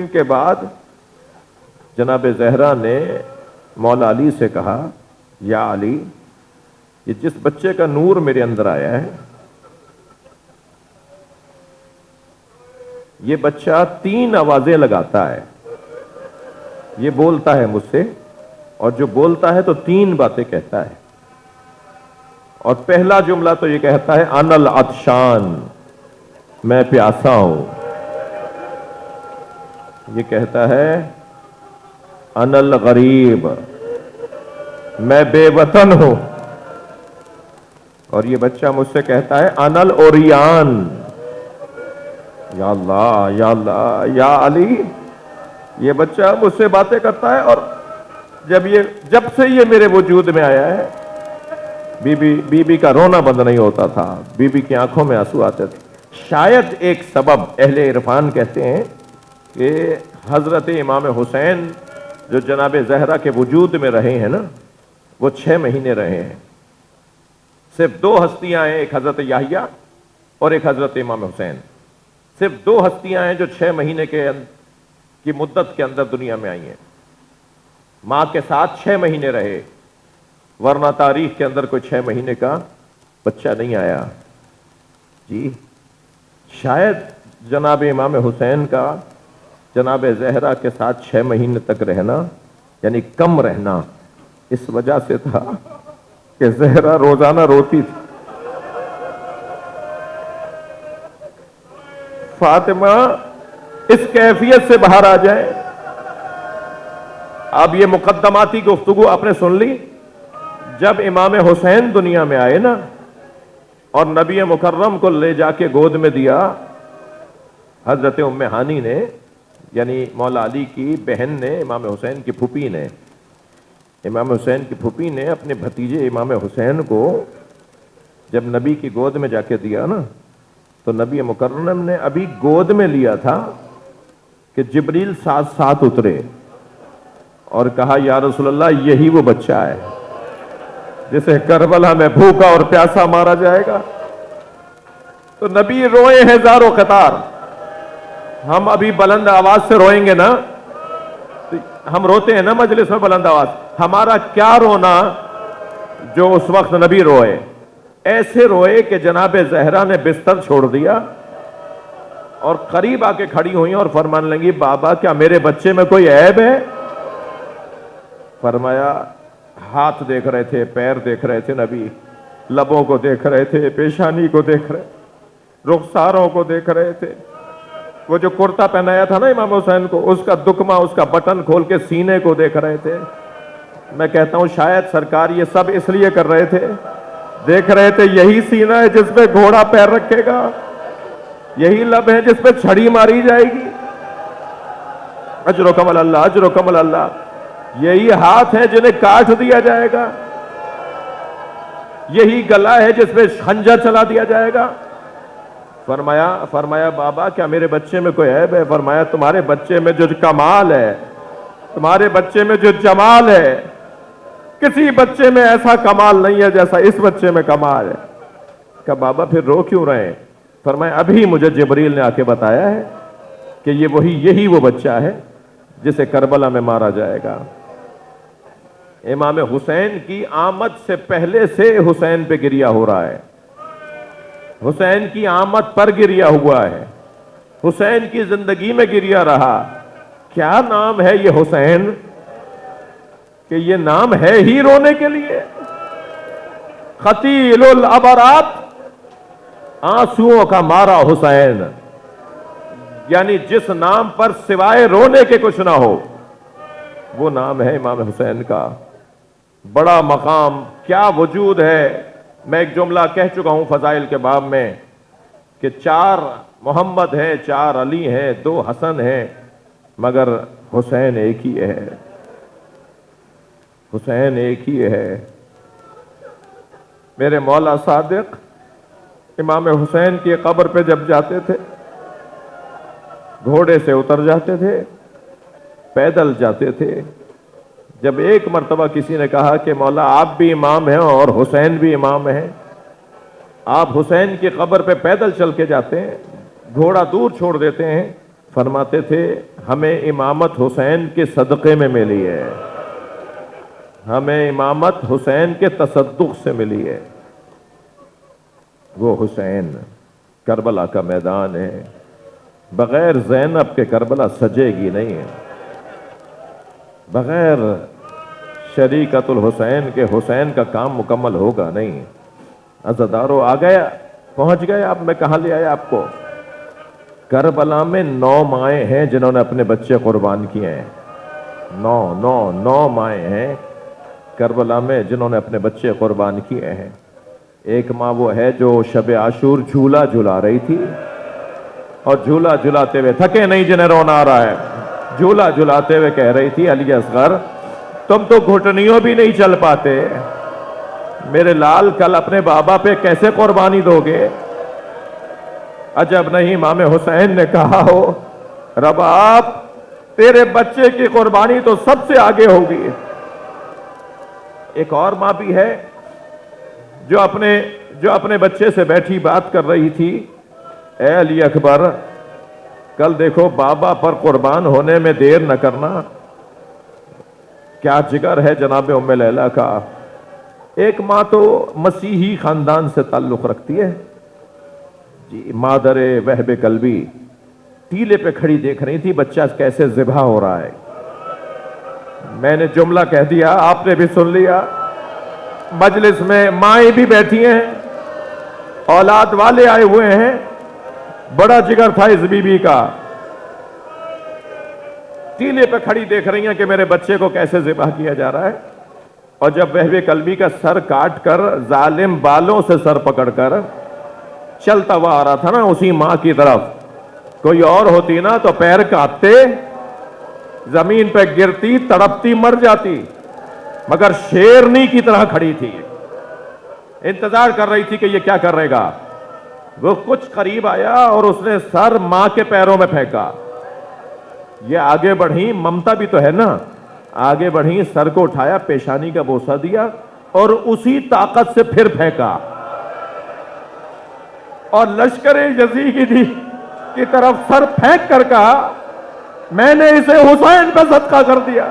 کے بعد جناب زہرا نے مولا علی سے کہا، یا علی، یہ جس بچے کا نور میرے اندر آیا ہے، یہ بچہ 3 آوازیں لگاتا ہے، یہ بولتا ہے مجھ سے، اور جو بولتا ہے تو 3 باتیں کہتا ہے، اور پہلا جملہ تو یہ کہتا ہے انا العطشان، میں پیاسا ہوں، یہ کہتا ہے انا الغریب، میں بے وطن ہوں، اور یہ بچہ مجھ سے کہتا ہے انا العریان۔ یا اللہ یا اللہ یا علی، یہ بچہ مجھ سے باتیں کرتا ہے، اور جب سے یہ میرے وجود میں آیا ہے بی بی کا رونا بند نہیں ہوتا تھا، بی بی کی آنکھوں میں آنسو آتے تھے۔ شاید ایک سبب اہل عرفان کہتے ہیں کہ حضرت امام حسین جو جناب زہرا کے وجود میں رہے ہیں نا، وہ 6 مہینے رہے ہیں، صرف 2 ہستیاں ہیں، ایک حضرت یحییٰ اور ایک حضرت امام حسین، صرف 2 ہستیاں ہیں جو 6 مہینے کی مدت کے اندر دنیا میں آئی ہیں۔ ماں کے ساتھ 6 مہینے رہے، ورنہ تاریخ کے اندر کوئی 6 مہینے کا بچہ نہیں آیا۔ جی شاید جناب امام حسین کا جناب زہرا کے ساتھ 6 مہینے تک رہنا، یعنی کم رہنا، اس وجہ سے تھا کہ زہرا روزانہ روتی تھی، فاطمہ اس کیفیت سے باہر آ جائے۔ اب یہ مقدماتی گفتگو آپ نے سن لی۔ جب امام حسین دنیا میں آئے نا، اور نبی مکرم کو لے جا کے گود میں دیا حضرت ام ہانی نے، یعنی مولا علی کی بہن نے، امام حسین کی پھوپھی نے، امام حسین کی پھوپھی نے اپنے بھتیجے امام حسین کو جب نبی کی گود میں جا کے دیا نا، تو نبی مکرم نے ابھی گود میں لیا تھا کہ جبریل ساتھ اترے اور کہا، یا رسول اللہ، یہی وہ بچہ ہے جسے کربلا میں بھوکا اور پیاسا مارا جائے گا۔ تو نبی روئے ہیں زار و قطار۔ ہم ابھی بلند آواز سے روئیں گے نا، ہم روتے ہیں نا مجلس میں بلند آواز، ہمارا کیا رونا جو اس وقت نبی روئے، ایسے روئے کہ جناب زہرا نے بستر چھوڑ دیا اور قریب آ کے کھڑی ہوئی اور فرمان لگی، بابا کیا میرے بچے میں کوئی عیب ہے؟ فرمایا، ہاتھ دیکھ رہے تھے، پیر دیکھ رہے تھے نبی، لبوں کو دیکھ رہے تھے، پیشانی کو دیکھ رہے، رخساروں کو دیکھ رہے تھے، وہ جو کرتا پہنایا تھا نا امام حسین کو، اس کا دکمہ، اس کا بٹن کھول کے سینے کو دیکھ رہے تھے۔ میں کہتا ہوں شاید سرکار یہ سب اس لیے کر رہے تھے، دیکھ رہے تھے یہی سینہ ہے جس پہ گھوڑا پیر رکھے گا، یہی لب ہے جس پہ چھڑی ماری جائے گی، اجر و کمل اللہ، اجر و کمل اللہ، یہی ہاتھ ہے جنہیں کاٹ دیا جائے گا، یہی گلا ہے جس پہ خنجر چلا دیا جائے گا۔ فرمایا بابا کیا میرے بچے میں کوئی عیب ہے؟ فرمایا تمہارے بچے میں جو کمال ہے، تمہارے بچے میں جو جمال ہے، کسی بچے میں ایسا کمال نہیں ہے جیسا اس بچے میں کمال ہے۔ کہ بابا پھر رو کیوں رہے ہیں؟ فرمایا ابھی مجھے جبریل نے آ کے بتایا ہے کہ یہی وہ بچہ ہے جسے کربلا میں مارا جائے گا۔ امام حسین کی آمد سے پہلے سے حسین پہ گریہ ہو رہا ہے، حسین کی آمد پر گریہ ہوا ہے، حسین کی زندگی میں گریہ رہا۔ کیا نام ہے یہ حسین کہ یہ نام ہے ہی رونے کے لیے۔ قتیل الابرات، آنسوؤں کا مارا حسین، یعنی جس نام پر سوائے رونے کے کچھ نہ ہو، وہ نام ہے امام حسین کا۔ بڑا مقام، کیا وجود ہے۔ میں ایک جملہ کہہ چکا ہوں فضائل کے باب میں کہ 4 محمد ہیں، 4 علی ہیں، 2 حسن ہیں، مگر حسین ایک ہی ہے۔ حسین ایک ہی ہے۔ میرے مولا صادق امام حسین کی قبر پہ جب جاتے تھے، گھوڑے سے اتر جاتے تھے، پیدل جاتے تھے۔ جب ایک مرتبہ کسی نے کہا کہ مولا آپ بھی امام ہیں اور حسین بھی امام ہیں، آپ حسین کی قبر پہ پیدل چل کے جاتے ہیں، گھوڑا دور چھوڑ دیتے ہیں، فرماتے تھے ہمیں امامت حسین کے صدقے میں ملی ہے، ہمیں امامت حسین کے تصدق سے ملی ہے۔ وہ حسین کربلا کا میدان ہے، بغیر زینب کے کربلا سجے گی نہیں ہے، بغیر شریکت الحسین کے حسین کا کام مکمل ہوگا نہیں۔ عزادارو آ گیا، پہنچ گئے آپ، میں کہاں لے آیا آپ کو؟ کربلا میں 9 مائیں ہیں جنہوں نے اپنے بچے قربان کیے ہیں۔ 9 مائیں ہیں کربلا میں جنہوں نے اپنے بچے قربان کیے ہیں۔ ایک ماں وہ ہے جو شب عاشور جھولا جھلا رہی تھی، اور جھولا جھلاتے ہوئے تھکے نہیں جنہیں رونا آ رہا ہے، جھولا جھلاتے ہوئے کہہ رہی تھی علی اصغر تم تو گھٹنیوں بھی نہیں چل پاتے، میرے لال کل اپنے بابا پہ کیسے قربانی دو گے؟ عجب نہیں امام حسین نے کہا ہو رب آپ تیرے بچے کی قربانی تو سب سے آگے ہوگی۔ ایک اور ماں بھی ہے جو اپنے بچے سے بیٹھی بات کر رہی تھی، اے علی اکبر کل دیکھو بابا پر قربان ہونے میں دیر نہ کرنا۔ کیا جگر ہے جناب ام لیلہ کا۔ ایک ماں تو مسیحی خاندان سے تعلق رکھتی ہے جی، مادر وہب قلبی ٹیلے پہ کھڑی دیکھ رہی تھی بچہ کیسے ذبح ہو رہا ہے۔ میں نے جملہ کہہ دیا، آپ نے بھی سن لیا، مجلس میں مائیں بھی بیٹھی ہیں، اولاد والے آئے ہوئے ہیں، بڑا جگر تھا اس بی بی کا، ٹیلے پہ کھڑی دیکھ رہی ہیں کہ میرے بچے کو کیسے ذبح کیا جا رہا ہے۔ اور جب وہب قلبی کا سر کاٹ کر ظالم بالوں سے سر پکڑ کر چلتا ہوا آ رہا تھا نا اسی ماں کی طرف، کوئی اور ہوتی نا تو پیر کاٹتے، زمین پہ گرتی، تڑپتی، مر جاتی، مگر شیرنی کی طرح کھڑی تھی، انتظار کر رہی تھی کہ یہ کیا کر رہے گا۔ وہ کچھ قریب آیا اور اس نے سر ماں کے پیروں میں پھینکا۔ یہ آگے بڑھی، ممتا بھی تو ہے نا، آگے بڑھی، سر کو اٹھایا، پیشانی کا بوسہ دیا اور اسی طاقت سے پھر پھینکا، اور لشکر یزید کی طرف سر پھینک کر کہا میں نے اسے حسین پہ صدقہ کر دیا۔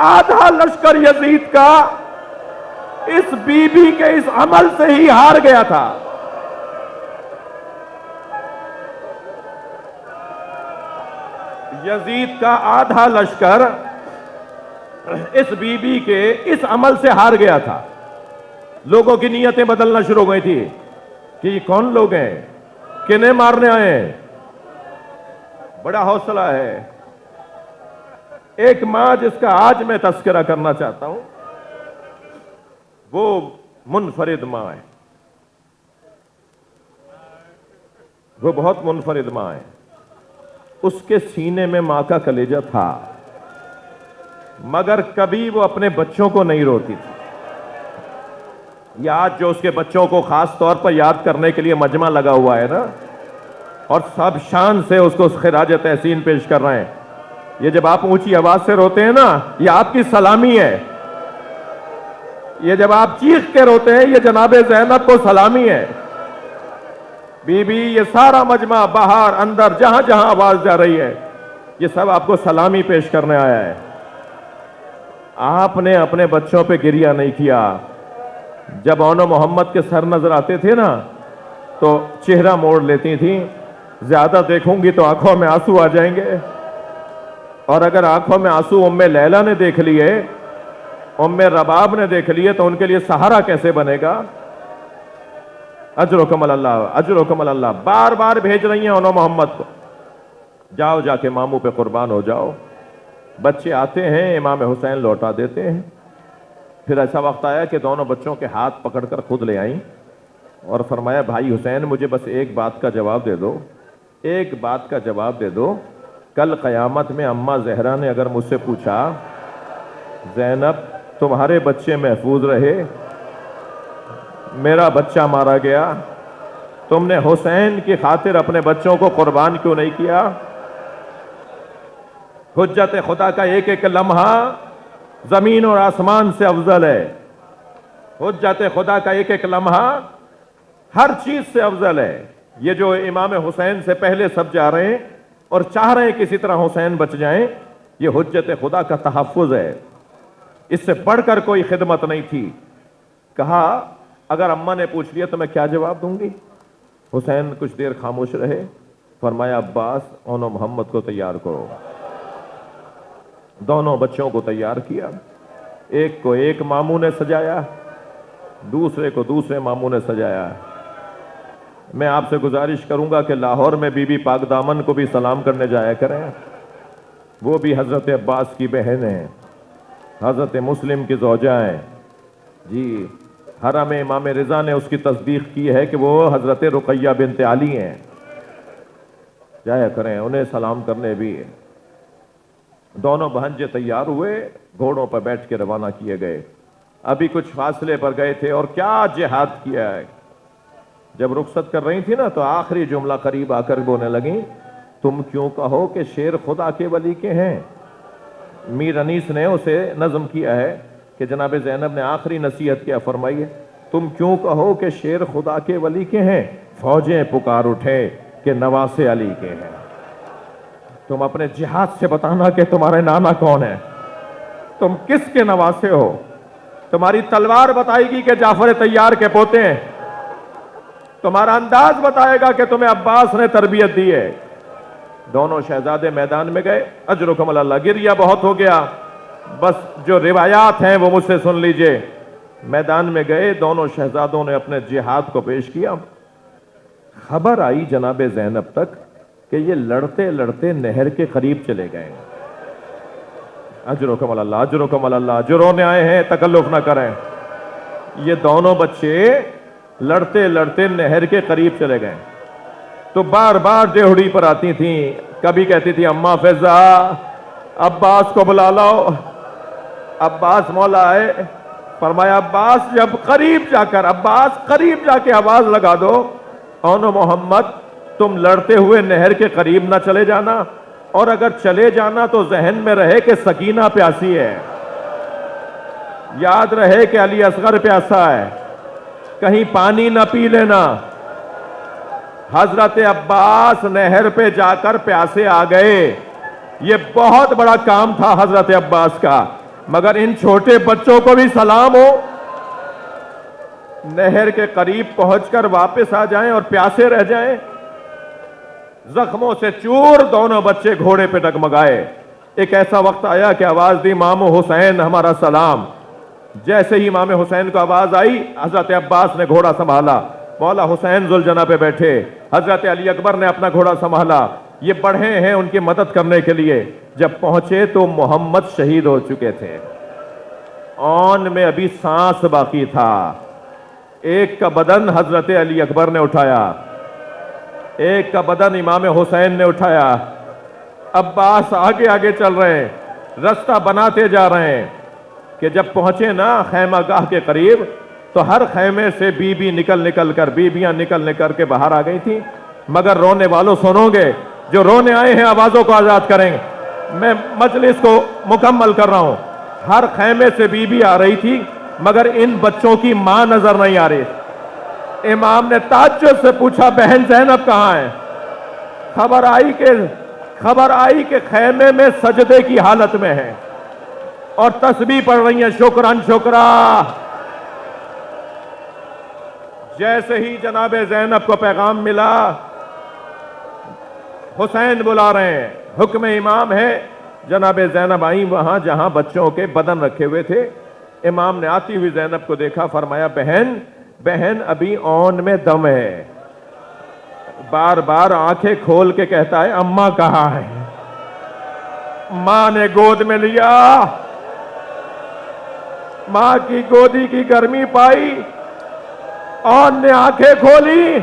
آدھا لشکر یزید کا اس بی بی کے اس عمل سے ہی ہار گیا تھا۔ یزید کا آدھا لشکر اس بی بی کے اس عمل سے ہار گیا تھا۔ لوگوں کی نیتیں بدلنا شروع ہو گئی تھی کہ یہ کون لوگ ہیں، کنہیں مارنے آئے ہیں۔ بڑا حوصلہ ہے۔ ایک ماں جس کا آج میں تذکرہ کرنا چاہتا ہوں، وہ منفرد ماں ہے، وہ بہت منفرد ماں ہے۔ اس کے سینے میں ماں کا کلیجہ تھا، مگر کبھی وہ اپنے بچوں کو نہیں روتی تھی۔ آج جو اس کے بچوں کو خاص طور پر یاد کرنے کے لیے مجمع لگا ہوا ہے نا، اور سب شان سے اس کو خراج تحسین پیش کر رہے ہیں، یہ جب آپ اونچی آواز سے روتے ہیں نا، یہ آپ کی سلامی ہے۔ یہ جب آپ چیخ کے روتے ہیں، یہ جناب زینب کو سلامی ہے۔ بی بی، یہ سارا مجمع باہر اندر جہاں جہاں آواز جا رہی ہے، یہ سب آپ کو سلامی پیش کرنے آیا ہے۔ آپ نے اپنے بچوں پہ گریہ نہیں کیا۔ جب اون محمد کے سر نظر آتے تھے نا تو چہرہ موڑ لیتی تھیں، زیادہ دیکھوں گی تو آنکھوں میں آنسو آ جائیں گے، اور اگر آنکھوں میں آنسو ام لیلہ نے دیکھ لیے، ام رباب نے دیکھ لیے، تو ان کے لیے سہارا کیسے بنے گا؟ اجرکم اللہ اجرکم اللہ، بار بار بھیج رہی ہیں انہوں محمد کو، جاؤ جا کے ماموں پہ قربان ہو جاؤ۔ بچے آتے ہیں، امام حسین لوٹا دیتے ہیں۔ پھر ایسا وقت آیا کہ دونوں بچوں کے ہاتھ پکڑ کر خود لے آئیں اور فرمایا بھائی حسین مجھے بس ایک بات کا جواب دے دو، ایک بات کا جواب دے دو، کل قیامت میں اماں زہرا نے اگر مجھ سے پوچھا زینب تمہارے بچے محفوظ رہے، میرا بچہ مارا گیا، تم نے حسین کی خاطر اپنے بچوں کو قربان کیوں نہیں کیا؟ حجت خدا کا ایک ایک لمحہ زمین اور آسمان سے افضل ہے، حجت خدا کا ایک ایک لمحہ ہر چیز سے افضل ہے۔ یہ جو امام حسین سے پہلے سب جا رہے ہیں اور چاہ رہے ہیں کسی طرح حسین بچ جائیں، یہ حجت خدا کا تحفظ ہے، اس سے بڑھ کر کوئی خدمت نہیں تھی۔ کہا اگر اماں نے پوچھ لیا تو میں کیا جواب دوں گی؟ حسین کچھ دیر خاموش رہے، فرمایا عباس انہوں محمد کو تیار کرو۔ دونوں بچوں کو تیار کیا، ایک کو ایک ماموں نے سجایا، دوسرے کو دوسرے ماموں نے سجایا۔ میں آپ سے گزارش کروں گا کہ لاہور میں بی بی پاک دامن کو بھی سلام کرنے جایا کریں، وہ بھی حضرت عباس کی بہن ہیں، حضرت مسلم کی زوجہ ہیں جی۔ حرم امام رضا نے اس کی تصدیق کی ہے کہ وہ حضرت رقیہ بنت علی ہیں، جایا کریں انہیں سلام کرنے بھی۔ دونوں بہنجے تیار ہوئے، گھوڑوں پر بیٹھ کے روانہ کیے گئے۔ ابھی کچھ فاصلے پر گئے تھے اور کیا جہاد کیا ہے۔ جب رخصت کر رہی تھی نا تو آخری جملہ قریب آ کر بولنے لگیں، تم کیوں کہو کہ شیر خدا کے ولی کے ہیں۔ میر انیس نے اسے نظم کیا ہے کہ جناب زینب نے آخری نصیحت کیا فرمائی ہے، تم کیوں کہو کہ شیر خدا کے ولی کے ہیں، فوجیں پکار اٹھے کہ نواسے علی کے ہیں۔ تم اپنے جہاد سے بتانا کہ تمہارے نانا کون ہے، تم کس کے نواسے ہو۔ تمہاری تلوار بتائے گی کہ جعفر طیار کے پوتے ہیں، تمہارا انداز بتائے گا کہ تمہیں عباس نے تربیت دی ہے۔ دونوں شہزادے میدان میں گئے، اجرکم اللہ، گریہ بہت ہو گیا، بس جو روایات ہیں وہ مجھ سے سن لیجئے۔ میدان میں گئے، دونوں شہزادوں نے اپنے جہاد کو پیش کیا۔ خبر آئی جناب زینب تک کہ یہ لڑتے لڑتے نہر کے قریب چلے گئے۔ اجرکم اللہ اجرکم اللہ، جو رونے آئے ہیں تکلف نہ کریں۔ یہ دونوں بچے لڑتے لڑتے نہر کے قریب چلے گئے تو بار بار ڈیہڑی پر آتی تھیں، کبھی کہتی تھی اماں فضا عباس کو بلا لاؤ۔ عباس مولا آئے، فرمایا عباس جب قریب جا کے آواز لگا دو، اونو محمد تم لڑتے ہوئے نہر کے قریب نہ چلے جانا، اور اگر چلے جانا تو ذہن میں رہے کہ سکینہ پیاسی ہے، یاد رہے کہ علی اصغر پیاسا ہے، کہیں پانی نہ پی لینا۔ حضرت عباس نہر پہ جا کر پیاسے آ گئے، یہ بہت بڑا کام تھا حضرت عباس کا، مگر ان چھوٹے بچوں کو بھی سلام ہو، نہر کے قریب پہنچ کر واپس آ جائیں اور پیاسے رہ جائیں۔ زخموں سے چور دونوں بچے گھوڑے پہ ڈگمگائے۔ ایک ایسا وقت آیا کہ آواز دی مامو حسین ہمارا سلام۔ جیسے ہی امام حسین کو آواز آئی، حضرت عباس نے گھوڑا سنبھالا، مولا حسین ذوالجناح پہ بیٹھے، حضرت علی اکبر نے اپنا گھوڑا سنبھالا، یہ بڑھے ہیں ان کی مدد کرنے کے لیے۔ جب پہنچے تو محمد شہید ہو چکے تھے، اون میں ابھی سانس باقی تھا۔ ایک کا بدن حضرت علی اکبر نے اٹھایا، ایک کا بدن امام حسین نے اٹھایا۔ عباس آگے آگے چل رہے ہیں، رستہ بناتے جا رہے ہیں کہ جب پہنچے نا خیمہ گاہ کے قریب تو ہر خیمے سے بیویاں نکل کے باہر آ گئی تھی۔ مگر رونے والوں سنو گے، جو رونے آئے ہیں آوازوں کو آزاد کریں گے۔ میں مجلس کو مکمل کر رہا ہوں۔ ہر خیمے سے بیوی آ رہی تھی، مگر ان بچوں کی ماں نظر نہیں آ رہی۔ امام نے تعجب سے پوچھا بہن زینب کہاں ہے؟ خبر آئی کہ خیمے میں سجدے کی حالت میں ہے اور تسبیح پڑھ رہی ہیں، شکران شکرا۔ جیسے ہی جناب زینب کو پیغام ملا، حسین بلا رہے ہیں، حکم امام ہے، جناب زینب آئیں وہاں جہاں بچوں کے بدن رکھے ہوئے تھے۔ امام نے آتی ہوئی زینب کو دیکھا، فرمایا بہن بہن ابھی اون میں دم ہے، بار بار آنکھیں کھول کے کہتا ہے اماں کہاں ہے؟ ماں نے گود میں لیا، ماں کی گودی کی گرمی پائی، اون نے آنکھیں کھولی،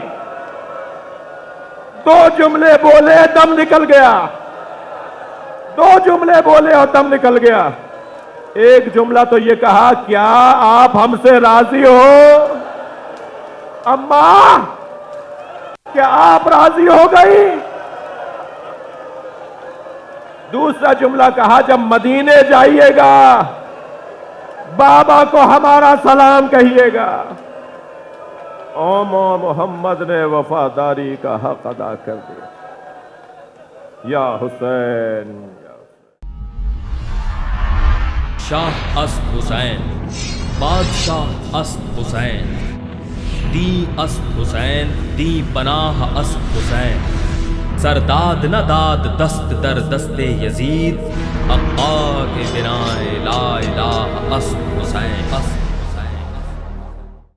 دو جملے بولے دم نکل گیا، دو جملے بولے اور دم نکل گیا۔ ایک جملہ تو یہ کہا کیا آپ ہم سے راضی ہو اماں؟ کیا آپ راضی ہو گئی؟ دوسرا جملہ کہا جب مدینے جائیے گا بابا کو ہمارا سلام کہیے گا۔ اومو محمد نے وفاداری کا حق ادا کر دیا۔ یا حسین شاہ اسد حسین، بادشاہ اسد حسین، دی اسد حسین، دی پناہ اسد حسین، سرداد نہ داد دست در دست یزید، حقا کے بنائے لا الہ اسد حسین۔